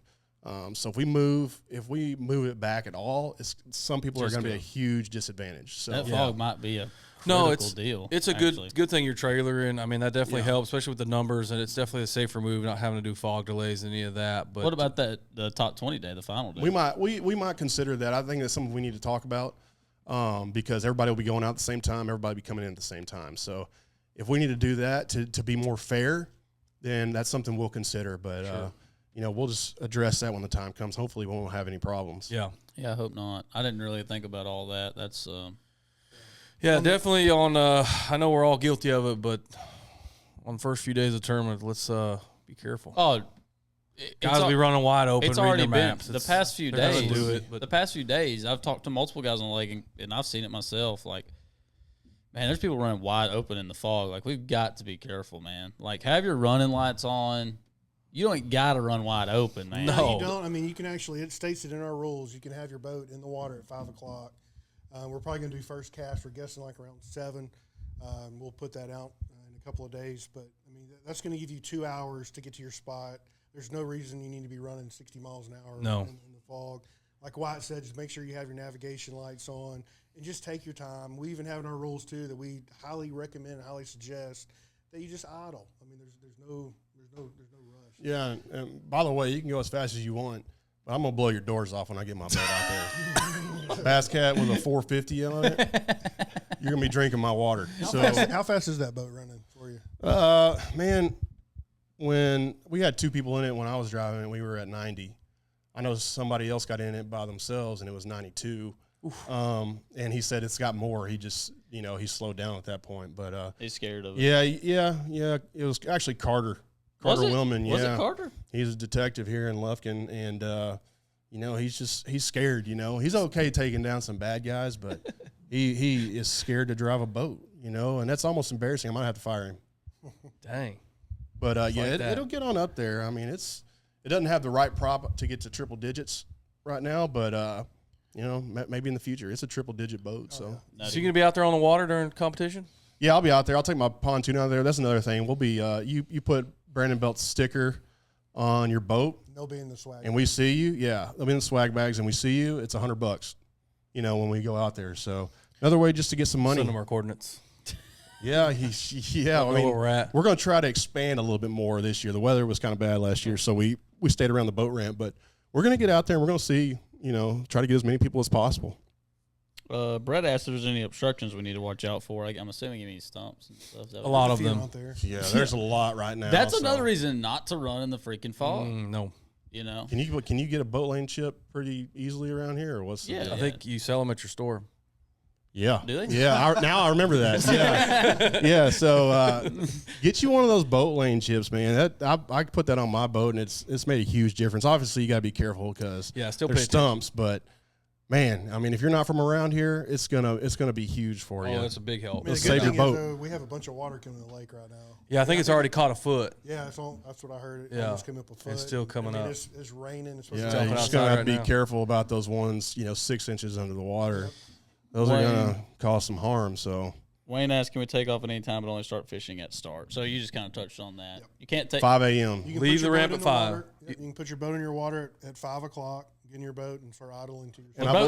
So if we move it back at all, some people are going to be a huge disadvantage. So That fog might be a No, critical it's deal. It's a actually. good thing you're trailering. I mean, that definitely helps, especially with the numbers, and it's definitely a safer move, not having to do fog delays and any of that. But What about the top 20 day, the final day? we might consider that. I think that's something we need to talk about because everybody will be going out at the same time. Everybody will be coming in at the same time. So if we need to do that to be more fair, then that's something we'll consider. But we'll just address that when the time comes. Hopefully, we won't have any problems. yeah, Yeah, I hope not. I didn't really think about all that. That's yeah, definitely on. I know we're all guilty of it, but on the first few days of tournament, let's be careful. Guys will be running wide open. It's reading already their been maps. the past few they're gonna days. do it, but the past few days, I've talked to multiple guys on the lake, and I've seen it myself. Like, man, there's people running wide open in the fog. Like, we've got to be careful, man. Like, have your running lights on. You don't got to run wide open, man. No. You don't. I mean, you can actually. It states it in our rules. You can have your boat in the water at 5 o'clock. We're probably going to do first cast. We're guessing like around 7. We'll put that out in a couple of days. But I mean, that's going to give you 2 hours to get to your spot. There's no reason you need to be running 60 miles an hour No. in the fog. Like Wyatt said, just make sure you have your navigation lights on and just take your time. We even have in our rules too that we highly recommend, highly suggest that you just idle. I mean, there's no rush. Yeah, and by the way, you can go as fast as you want, but I'm gonna blow your doors off when I get my boat out there. Bass Cat with a 450 on it, you're gonna be drinking my water. How fast is that boat running for you? Man, when we had 2 people in it when I was driving it, we were at 90. I know somebody else got in it by themselves and it was 92. And he said it's got more. He just, he slowed down at that point. But He's scared of it. yeah. It was actually Carter Was it? Willman. Was yeah. it Carter? He's a detective here in Lufkin, and he's scared. He's okay taking down some bad guys, but he is scared to drive a boat. and that's almost embarrassing. I might have to fire him. Dang. But like that. it'll get on up there. I mean, it doesn't have the right prop to get to triple digits right now, but maybe in the future, it's a triple digit boat. So So you gonna be out there on the water during competition? yeah, I'll be out there. I'll take my pontoon out there. That's another thing. We'll be you put Brandon Belt's sticker on your boat, They'll be in the swag. and we see you. Yeah, they'll be in the swag bags, and we see you. It's $100. When we go out there. So another way just to get some money. Send them our coordinates. Yeah, yeah. Know where we're at. We're going to try to expand a little bit more this year. The weather was kind of bad last year, so we stayed around the boat ramp. But we're going to get out there and we're going to see, try to get as many people as possible. Brett asked if there's any obstructions we need to watch out for. I'm assuming you mean stumps and stuff. A lot of Feet them. out there. Yeah, there's a lot right now. That's so. another reason not to run in the freaking fog. No. Can you get a boat lane chip pretty easily around here, or what's? Yeah. I think you sell them at your store. Yeah. Do they? Yeah. Now I remember that. Yeah. Yeah. So get you one of those boat lane chips, man. I put that on my boat, and it's made a huge difference. Obviously, you got to be careful because Still there's pay stumps, but man, I mean, if you're not from around here, it's gonna be huge for you. Oh, that's a big help. I mean, the Let's good save your thing boat. is, we have a bunch of water coming to the lake right now. Yeah, I think it's already caught a foot. Yeah, that's what I heard. It Yeah. almost came up a foot. It's still coming up. It's raining. It's supposed Yeah, to you're jumping just gonna outside have to right be now. careful about those ones, 6 inches under the water. Those are gonna cause some harm. So Wayne asked, can we take off at any time but only start fishing at start? So you just kind of touched on that. You can't take 5 a.m. You can Leave put your the ramp boat at in 5. water. Yep, you can put your boat in your water at 5 o'clock. Get in your boat and start idling to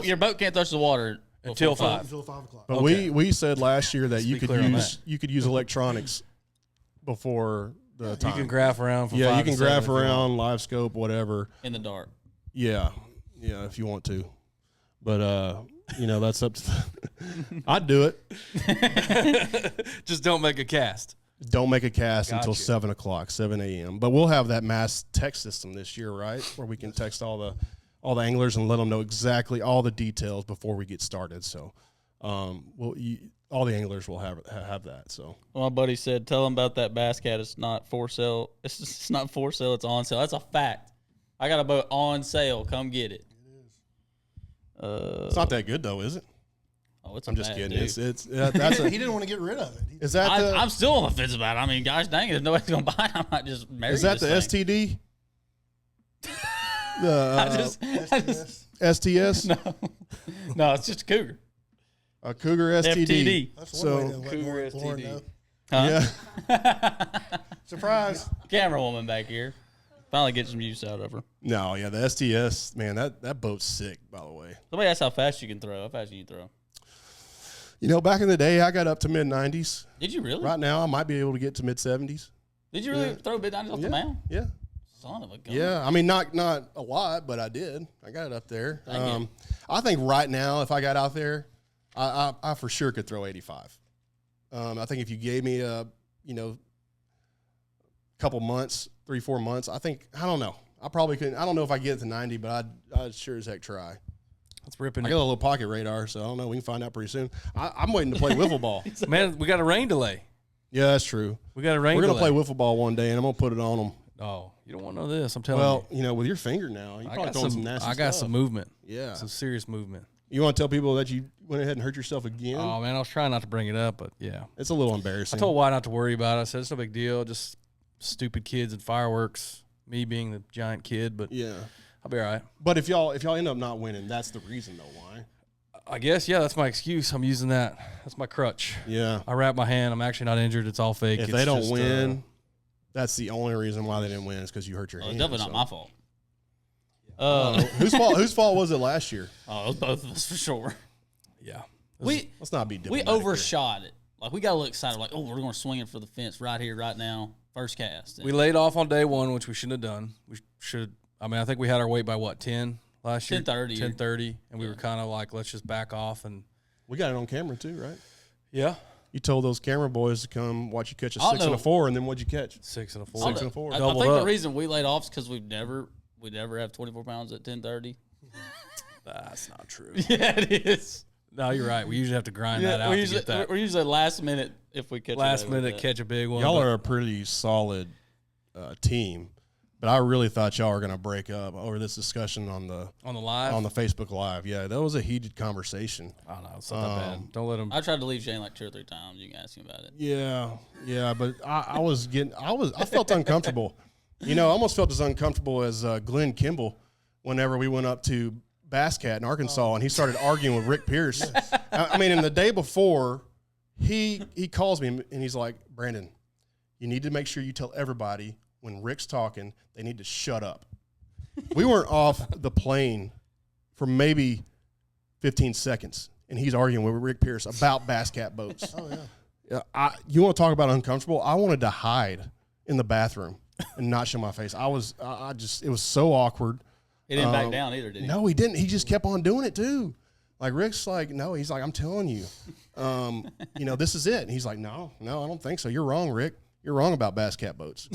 your boat can't touch the water Until before 5. until 5 o'clock. But Okay. we said last year that you be could clear on use electronics before the time. You can graph around from 5 you to can 7 graph if you want. around, live scope, whatever. in the dark. Yeah, if you want to. But that's up to. I'd do it. Just don't make a cast. Don't make a cast until Gotcha. 7 o'clock, 7 a.m. But we'll have that mass text system this year, right? Where we can text all the anglers and let them know exactly all the details before we get started. So, all the anglers will have that. So, Well, my buddy said, tell him about that bass cat. It's not for sale. It's not for sale. It's on sale. That's a fact. I got a boat on sale. Come get it. it's not that good though, is it? Oh, it's I'm just kidding. Dude. That's He didn't want to get rid of it. is that the I'm still on the fence about it. I mean, gosh dang it, if nobody's gonna buy it, I might just marry is that the this thing. STD? I The just STS? no, it's just a cougar. A Cougar STD. FTD. That's one So- way to let Cougar Lauren STD. know. Huh? Surprise. Camera woman back here. Finally get some use out of her. No, yeah, the STS, man, that boat's sick, by the way. Somebody asked how fast you can throw. How fast can you throw? Back in the day, I got up to mid 90s. Did you really? Right now, I might be able to get to mid 70s. Did you really Yeah. throw bid 90s off the Yeah, mound? yeah, Son of a gun. yeah. I mean, not a lot, but I did. I got it up there. Thank you. I think right now, if I got out there, I for sure could throw 85. I think if you gave me a couple months, 3-4 months, I don't know. I probably couldn't. I don't know if I get it to 90, but I'd sure as heck try. That's ripping I it. got a little pocket radar, so I don't know. We can find out pretty soon. I'm waiting to play wiffle ball. Man, we got a rain delay. Yeah, that's true. We got a rain We're gonna delay. play wiffle ball one day, and I'm gonna put it on them. Oh, you don't want to know this. I'm telling Well, you. with your finger now, you I probably got throwing some, some nasty I got stuff. some movement. Yeah. Some serious movement. You want to tell people that you went ahead and hurt yourself again? Oh, man, I was trying not to bring it up, but yeah. It's a little I embarrassing. told Wyatt not to worry about it. I said, it's no big deal. Just stupid kids and fireworks. Me being the giant kid, but Yeah. I'll be all right. But if y'all end up not winning, that's the reason though. Why? I guess, yeah, that's my excuse. I'm using that. That's my crutch. Yeah. I wrapped my hand. I'm actually not injured. It's all fake. If It's they don't just, win, that's the only reason why they didn't win is because you hurt your Oh, it's hand. definitely so. not my fault. Whose fault was it last year? Oh, it was both of us for sure. yeah. Let's not be We diplomatic here. overshot it. Like, we got a little excited. Like, oh, we're going to swing it for the fence right here, right now. First cast. We laid off on day one, which we shouldn't have done. We should. I mean, I think we had our weight by what, 10 last year? 10:30. 10:30, and we were kind of like, let's just back off and. We got it on camera too, right? Yeah. You told those camera boys to come watch you catch a I don't 6 and a know. 4, and then what'd you catch? 6 and a 4. 6 and a 4. I Doubled think the up. reason we laid off is because we never have 24 pounds at 10:30. That's not true. Yeah, it is. No, you're right. We usually have to grind that out we're to usually, get that we're usually last minute if we catch last a big one minute like catch a big one. Y'all but are a pretty solid team. But I really thought y'all were going to break up over this discussion on the live. on the Facebook Live. Yeah, that was a heated conversation. I don't know. It's not that bad. Don't let him. I tried to leave Shane like 2 or 3 times. You can ask him about it. Yeah, but I felt uncomfortable. You know, I almost felt as uncomfortable as Glenn Kimball whenever we went up to Bass Cat in Arkansas and he started arguing with Rick Pierce. I mean, and the day before, he calls me and he's like, Brandon, you need to make sure you tell everybody when Rick's talking, they need to shut up. We weren't off the plane for maybe 15 seconds, and he's arguing with Rick Pierce about Bass Cat boats. Oh, yeah. You want to talk about uncomfortable? I wanted to hide in the bathroom and not show my face. it was so awkward. He didn't back down either, did he? No, he didn't. He just kept on doing it too. Like Rick's like, no, he's like, I'm telling you, you know, this is it. And he's like, no, I don't think so. You're wrong, Rick. You're wrong about Bass Cat boats.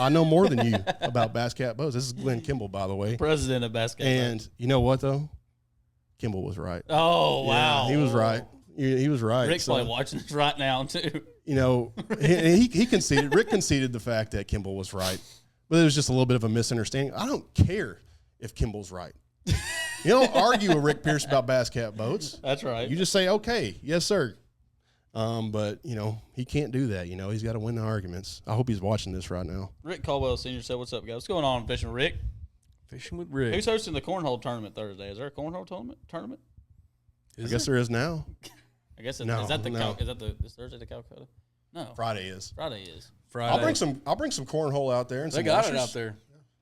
I know more than you about Bass Cat boats. This is Glenn Kimball, by the way. President of Bass Cat. And you know what, though? Kimball was right. Oh, Yeah, wow. he was right. He was right. Rick's probably watching this right now, too. You know, he conceded. Rick conceded the fact that Kimball was right. But it was just a little bit of a misunderstanding. I don't care if Kimball's right. You don't argue with Rick Pierce about Bass Cat boats. That's right. You just say, okay, yes, sir. But, you know, he can't do that. You know, he's got to win the arguments. I hope he's watching this right now. Rick Caldwell Sr. said, what's up, guys? What's going on, Fishing with Rick? Fishing with Rick. Who's hosting the cornhole tournament Thursday? Is there a cornhole tournament? I guess there is now. I guess No, is that the no. is Thursday the Calcutta? No. Friday is. Friday is. Friday. I'll bring some cornhole out there and They some got it washers. out there.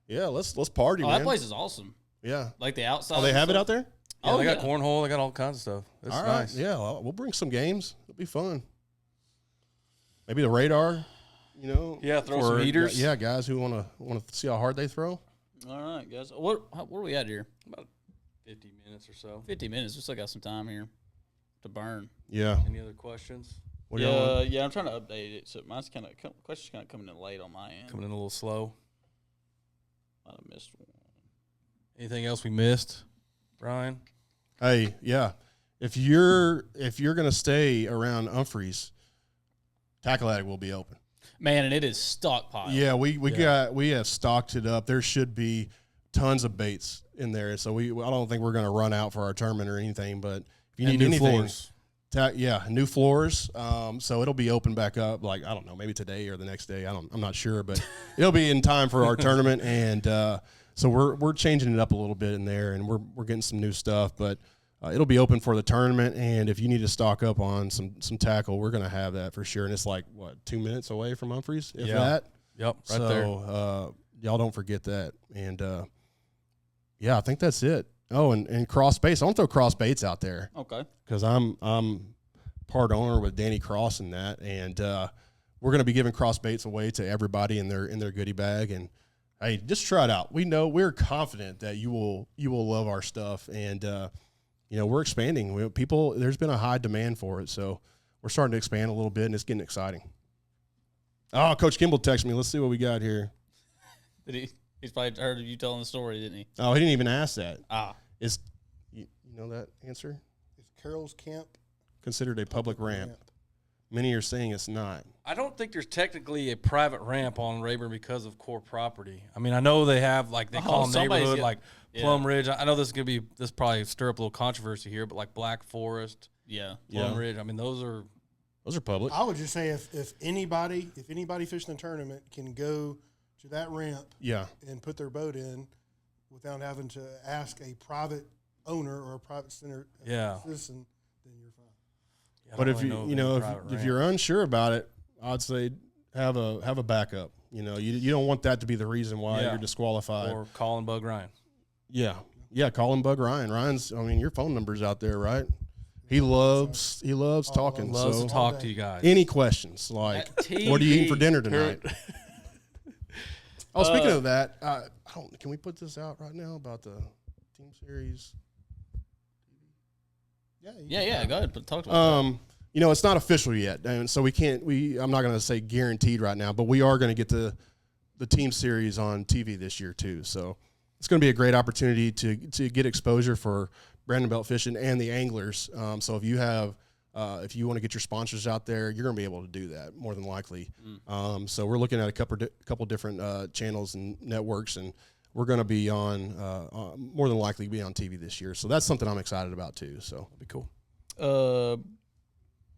Yeah, let's party, Oh, man. that place is awesome. Yeah. Like the outside. Oh, they and have it stuff. out there? Yeah, Oh, they got yeah. cornhole. They got all kinds of stuff. It's All right. nice. Yeah, we'll bring some games. It'll be fun. Maybe the radar, you know. Yeah, throw some heaters. Yeah, guys who want to see how hard they throw. All right, guys. Where are we at here? About 50 minutes or so. 50 minutes. We still got some time here to burn. Yeah. Any other questions? What do y'all want? Yeah. I'm trying to update it. So mine's questions kind of coming in late on my end. Coming in a little slow. Might have missed one. Anything else we missed, Brian? Hey, yeah. If you're gonna stay around Humphreys, Tackle Attic will be open. Man, and it is stockpiled. Yeah, we have stocked it up. There should be tons of baits in there. So I don't think we're gonna run out for our tournament or anything. But if you And need new anything, floors. New floors. So it'll be open back up. Like I don't know, maybe today or the next day. I'm not sure, but it'll be in time for our tournament. And so we're changing it up a little bit in there, and we're getting some new stuff. But it'll be open for the tournament. And if you need to stock up on some tackle, we're gonna have that for sure. And it's like 2 minutes away from Humphreys, if Yeah. that. Yep, right So, there. y'all don't forget that. And yeah, I think that's it. Oh, and cross baits. I want to throw cross baits out there Okay. because I'm part owner with Danny Cross in that, and we're going to be giving cross baits away to everybody in their goodie bag. And hey, just try it out. We're confident that you will love our stuff, and you know, we're expanding. There's been a high demand for it, so we're starting to expand a little bit, and it's getting exciting. Oh, Coach Kimball texted me. Let's see what we got here. Did he? He's probably heard of you telling the story, didn't he? Oh, he didn't even ask that. Ah. You know that answer? Is Carroll's Camp Considered a public ramp. Many are saying it's not. I don't think there's technically a private ramp on Rayburn because of core property. I mean, I know they have, like, they call them somebody's neighborhood, get- like Plum Ridge. I know this probably stir up a little controversy here, but like Black Forest, Yeah. Plum Yeah. Ridge. I mean, those are public. I would just say if anybody fishing a tournament can go to that ramp Yeah. and put their boat in without having to ask a private owner or a private citizen, then you're fine. I But don't if really you know of you any know private if ramp. you're unsure about it, I'd say have a backup. You know, you don't want that to be the reason why Yeah. you're disqualified. or call and Bug Ryan. Yeah. Call him Bug Ryan. Ryan's. I mean, your phone number's out there, right? He loves talking. Loves so to talk to you guys. any questions like, what are you eating for dinner tonight? Oh, speaking of that, can we put this out right now about the team series? Yeah. Go ahead. Talk to me. You know, it's not official yet, and so I'm not going to say guaranteed right now, but we are going to get the team series on TV this year too. So it's going to be a great opportunity to get exposure for Brandon Belt Fishing and the anglers. So if you have if you want to get your sponsors out there, you're going to be able to do that more than likely. So we're looking at a couple different channels and networks, and we're going to be on more than likely be on TV this year. So that's something I'm excited about too. So it'll be cool.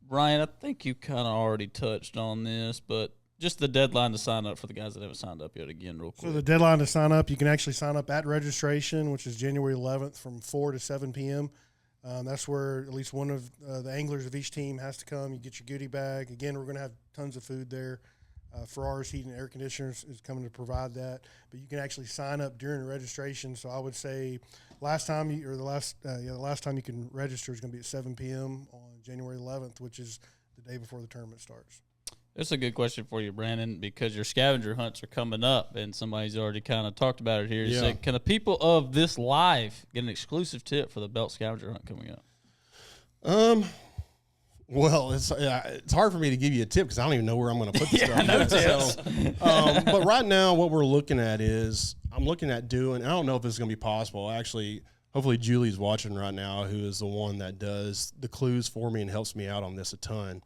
Ryan, I think you kind of already touched on this, but just the deadline to sign up for the guys that haven't signed up yet again, real quick. So the deadline to sign up, you can actually sign up at registration, which is January 11th from 4 to 7 p.m. That's where at least one of the anglers of each team has to come. You get your goodie bag. Again, we're going to have tons of food there. Ferraris Heating and Air Conditioners is coming to provide that. But you can actually sign up during the registration. So I would say the last time you can register is going to be at 7 p.m. on January 11th, which is the day before the tournament starts. That's a good question for you, Brandon, because your scavenger hunts are coming up, and somebody's already kind of talked about it here. He said, can the people of this live get an exclusive tip for the belt scavenger hunt coming up? Well, it's hard for me to give you a tip because I don't even know where I'm going to put this stuff. But right now, what we're looking at is I'm looking at doing. I don't know if this is going to be possible. Actually, hopefully Julie's watching right now, who is the one that does the clues for me and helps me out on this a ton.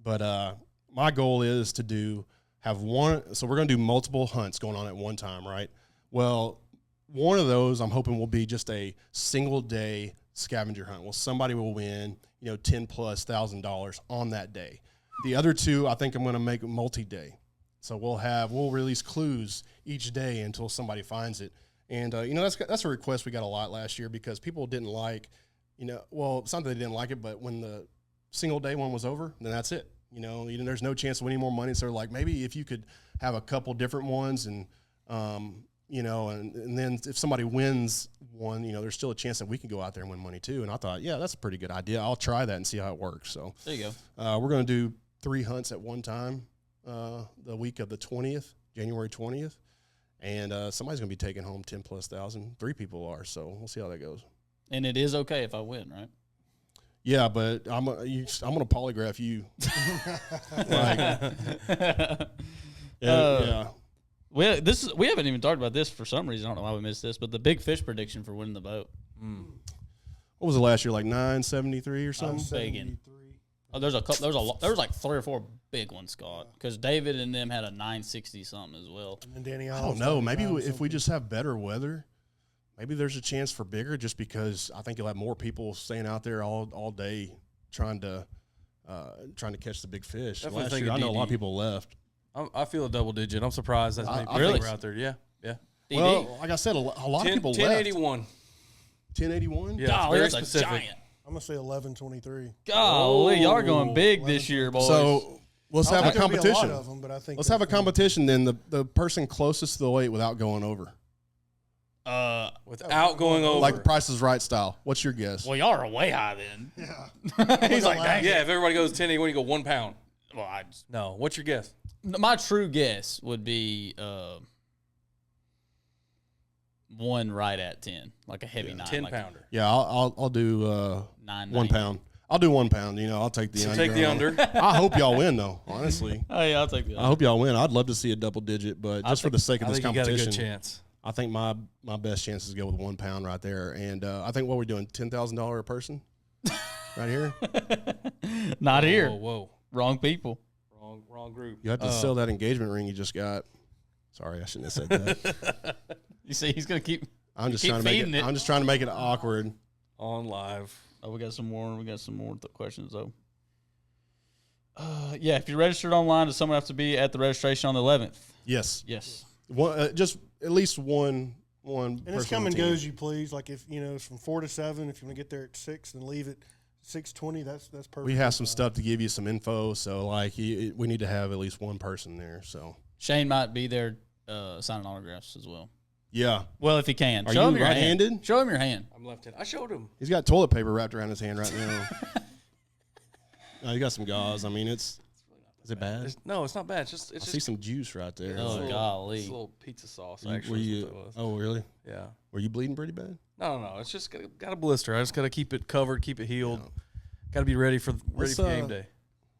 But my goal is to have one. So we're going to do multiple hunts going on at one time, right? Well, one of those I'm hoping will be just a single day scavenger hunt. Well, somebody will win, $10,000+ on that day. The other two, I think I'm going to make multi-day. So we'll release clues each day until somebody finds it. And that's a request we got a lot last year because people didn't like, well, it's not that they didn't like it, but when the single day one was over, then that's it. There's no chance of winning more money. So they're like, maybe if you could have a couple different ones and and then if somebody wins one, there's still a chance that we can go out there and win money too. And I thought, yeah, that's a pretty good idea. I'll try that and see how it works. So there you go. We're going to do 3 hunts at one time the week of the 20th, January 20th. And somebody's going to be taking home 10,000+. 3 people are. So we'll see how that goes. And it is okay if I win, right? Yeah, but I'm going to polygraph you. Yeah. Well, we haven't even talked about this for some reason. I don't know why we missed this, but the big fish prediction for winning the boat. What was it last year? Like 973 or something? Begging. Oh, there was like 3 or 4 big ones, Scott, because David and them had a 960 something as well. And then Danny, I don't know. Maybe if we just have better weather, maybe there's a chance for bigger. Just because I think you'll have more people staying out there all day trying to catch the big fish. Definitely Last think year, a I know a lot of DD. people left. I feel a double digit. I'm surprised that many people really? are out there. Yeah. DD? Well, like I said, a lot of people left. 1081. 1081. Yeah, Golly, very that's specific. a giant. I'm going to say 1123. Golly, y'all are going big this year, boys. So let's have a There'll be a lot competition. of them, but I think Let's have a competition. Then the person closest to the weight without going over, Without going over. like Price is Right style. What's your guess? well, y'all are way high then. Yeah. He's like, dang. Yeah, if everybody goes 1081, you go 1 pound. Well, No. What's your guess? my true guess would be one right at 10, like a heavy 9. 10 like pounder. Yeah, I'll do 9. 1 pound. I'll do 1 pound. I'll take the So under. take the under. I hope y'all win though. Honestly, Oh, yeah, I'll take the I hope y'all win. I'd love to see a double digit, but just for the sake of I this think you got a competition, good chance. I think my best chance is to go with 1 pound right there. And I think what we're doing, $10,000 a person, right here. Not here. Whoa. Wrong people. Wrong group. You have to sell that engagement ring you just got. Sorry, I shouldn't have said that. You see, he's going to keep. I'm just Keep trying to make feeding it. it. I'm just trying to make it awkward. On live. Oh, we got some more. Questions, though. Yeah, if you're registered online, does someone have to be at the registration on the 11th? Yes. Yes. One, just at least one. And it's come and goes, you please. Like if it's from 4 to 7. If you want to get there at 6, then leave at 6:20. That's perfect. We have some stuff to give you some info, so we need to have at least one person there. So Shane might be there signing autographs as well. yeah, Well, if he can. Are Show you him your hand. right-handed? Show him your hand. I'm left-handed. I showed him. he's got toilet paper wrapped around his hand right now. No, you got some gauze. I mean, is it bad? No, it's not bad. It's I just see some juice right there. Oh, golly. It's a little pizza sauce. Were Actually, you? is what that was. Oh, really? Yeah. Were you bleeding pretty bad? No. It's just got a blister. I just got to keep it covered, keep it healed. Got to be ready for game day.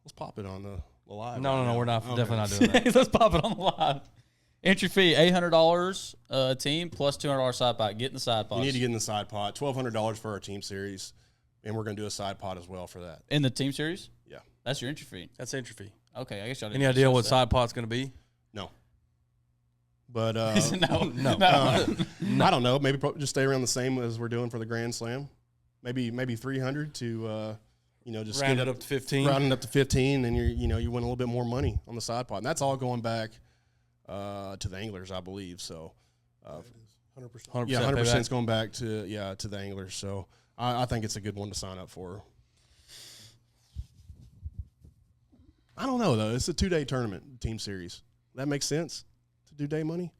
Let's pop it on the live. No, right now. we're not. Okay. Definitely not doing that. Let's pop it on the live. Entry fee $800 a team plus $200 side pot. Get in the side pot. You need to get in the side pot. $1,200 for our team series. and we're going to do a side pot as well for that. In the team series? Yeah. That's your entry fee. That's entry fee. Okay, I guess y'all didn't Any idea what discuss side pot's going to be? No. But that. No. I don't know. Maybe just stay around the same as we're doing for the Grand Slam. Maybe 300 to just Round get it up to 15. rounding up to 15, and you win a little bit more money on the side pot. And that's all going back to the anglers, I believe. So 100%. 100% yeah, 100% payback. is going back to the anglers. So I think it's a good one to sign up for. I don't know though. It's a 2-day tournament, team series. That makes sense to do day money.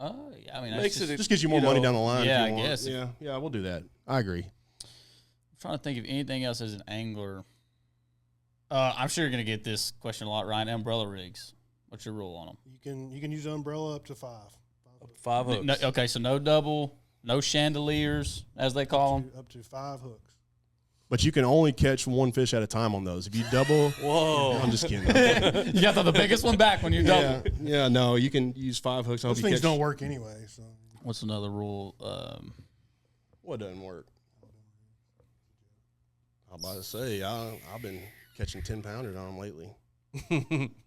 Yeah, I mean, Makes that's it Just gives you more money down the line. yeah, if you I want. guess. Yeah, we'll do that. I agree. I'm trying to think of anything else as an angler. I'm sure you're going to get this question a lot, Ryan. Umbrella rigs. What's your rule on them? You can use an umbrella up to 5. 5 hooks. No, okay, so no double, no chandeliers, as they call them. Up to 5 hooks. But you can only catch one fish at a time on those. If you double, Whoa. I'm just kidding. You got the biggest one back when you double. No, you can use 5 hooks. I hope Those you things catch. don't work anyway. So What's another rule? What doesn't work? I'm about to say I've been catching 10-pounders on them lately.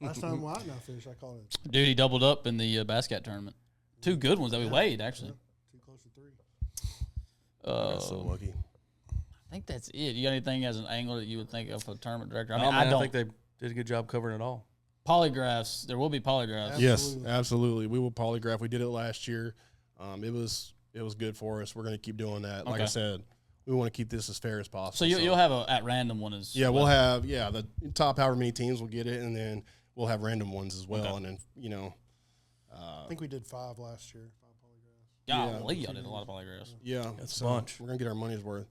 last time I fished, I caught it Dude, he doubled up in the Basket tournament. 2 good ones that we weighed, actually. too close to 3. That's so lucky. I think that's it. You got anything as an angler that you would think of for a tournament director? I I, mean, I I don't. think they did a good job covering it all. Polygraphs. There will be polygraphs. Yes, Absolutely. absolutely. We will polygraph. We did it last year. It was good for us. We're going to keep doing that. Like I Okay. said, we want to keep this as fair as possible. So you'll have a at random one as yeah, well. we'll have the top however many teams will get it, and then we'll have random ones as well. Okay. And then I think we did 5 last year. 5 polygraphs. Golly, y'all did a lot of polygraphs. yeah, That's a so bunch. We're gonna get our money's worth.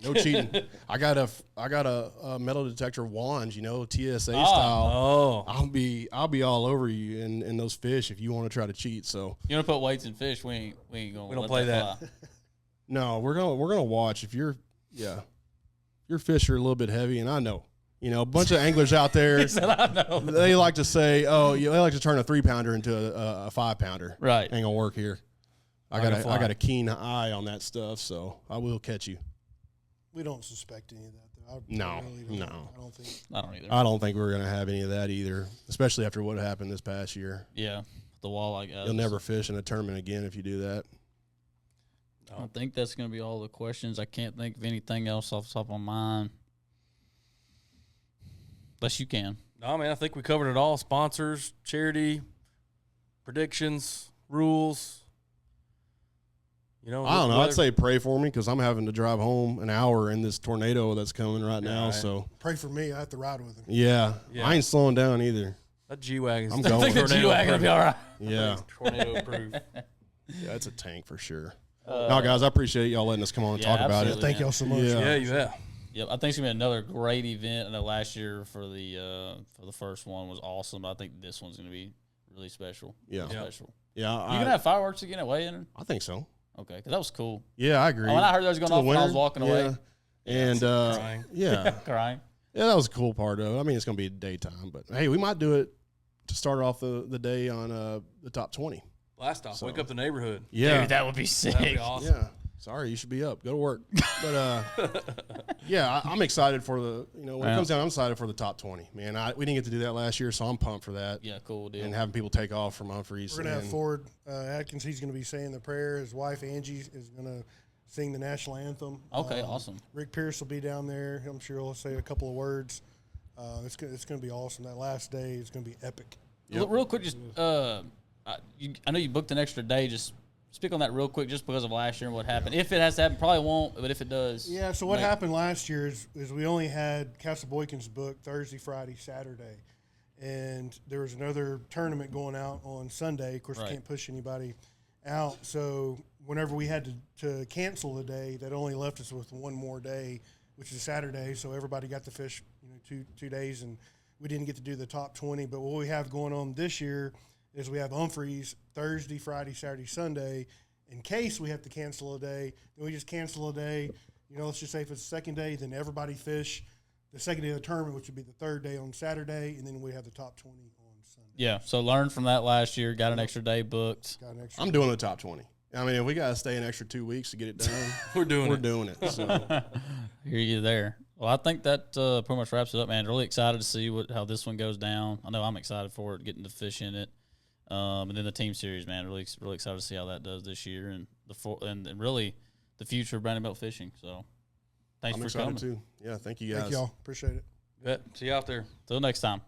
No cheating. I got a metal detector wand, TSA style. Oh. I'll be all over you in those fish if you want to try to cheat. So You want to put weights in fish? We ain't going. We don't play that. fly. no, we're gonna watch if your fish are a little bit heavy, and I know. A bunch of anglers out there, I know. they like to say, they like to turn a 3-pounder into a 5-pounder. Right. Ain't gonna work here. I Not gonna fly. got a keen eye on that stuff, so I will catch you. We don't suspect any of that, though. No, I really don't. no. I don't think. I don't either. I don't think we're gonna have any of that either, especially after what happened this past year. Yeah, the walleye guys. You'll never fish in a tournament again if you do that. I think that's going to be all the questions. I can't think of anything else off the top of my mind. Unless you can. No, man, I think we covered it all. Sponsors, charity, predictions, rules. I don't know. I'd say pray for me because I'm having to drive home an hour in this tornado that's coming right now. right. So Pray for me. I have to ride with him. yeah, Yeah. I ain't slowing down either. that G-Wagon. I'm I going. think the Tornado G-Wagon will be all right. Yeah, Tornado proof. yeah, it's a tank for sure. No, guys, I appreciate y'all letting us come on and talk about it. absolutely, Thank man. y'all so much. Yeah. Yeah, you have. Yep, I think it's gonna be another great event. I know last year for the first one was awesome. But I think this one's gonna be really special. Yeah. Really Yeah. special. Yeah, You gonna have fireworks again at weigh-in? I think so. Okay, because that was cool. Yeah, I agree. When I heard that was going To the off, when I was winner, walking away, and crying. yeah, crying. yeah, that was a cool part of it. I mean, it's gonna be daytime, but hey, we might do it to start off the day on the top 20. Last stop. So- Wake up the neighborhood. Yeah, Dude, that would be sick. That'd be awesome. yeah. Sorry, you should be up. Go to work. But yeah, I'm excited for the when it Yeah. comes down, I'm excited for the top 20. Man, we didn't get to do that last year, so I'm pumped for that. Yeah, cool deal. And having people take off from Humphreys. We're gonna have and- Ford Atkins. He's gonna be saying the prayer. His wife Angie is gonna sing the national anthem. Okay, awesome. Rick Pierce will be down there. I'm sure he'll say a couple of words. It's gonna be awesome. That last day is gonna be epic. Yep. Real quick, just I know you booked an extra day. Just speak on that real quick, just because of last year and what happened. If it has to happen, probably won't. But if it does, Yeah. So what happened last year is we only had Castle Boykins booked Thursday, Friday, Saturday, and there was another tournament going out on Sunday. Of course, Right. we can't push anybody out. So whenever we had to cancel the day, that only left us with one more day, which is Saturday. So everybody got to fish, two days, and we didn't get to do the top 20. But what we have going on this year is we have Humphreys Thursday, Friday, Saturday, Sunday. In case we have to cancel a day, then we just cancel a day. Let's just say if it's the second day, then everybody fish the second day of the tournament, which would be the third day on Saturday, and then we have the top 20 on Sunday. yeah. So learn from that last year. Got an extra day booked. Got an extra I'm doing the top 20. I mean, if we got to stay an extra 2 weeks to get it done, We're doing we're it. doing it. So Hear you there. Well, I think that pretty much wraps it up, man. Really excited to see how this one goes down. I know I'm excited for it, getting to fish in it. And then the team series, man. Really excited to see how that does this year and and really the future of Brandon Belt fishing. So thanks I'm for excited coming. too. Yeah, thank you guys. Thank y'all. Appreciate it. Bet. See you out there. Till next time.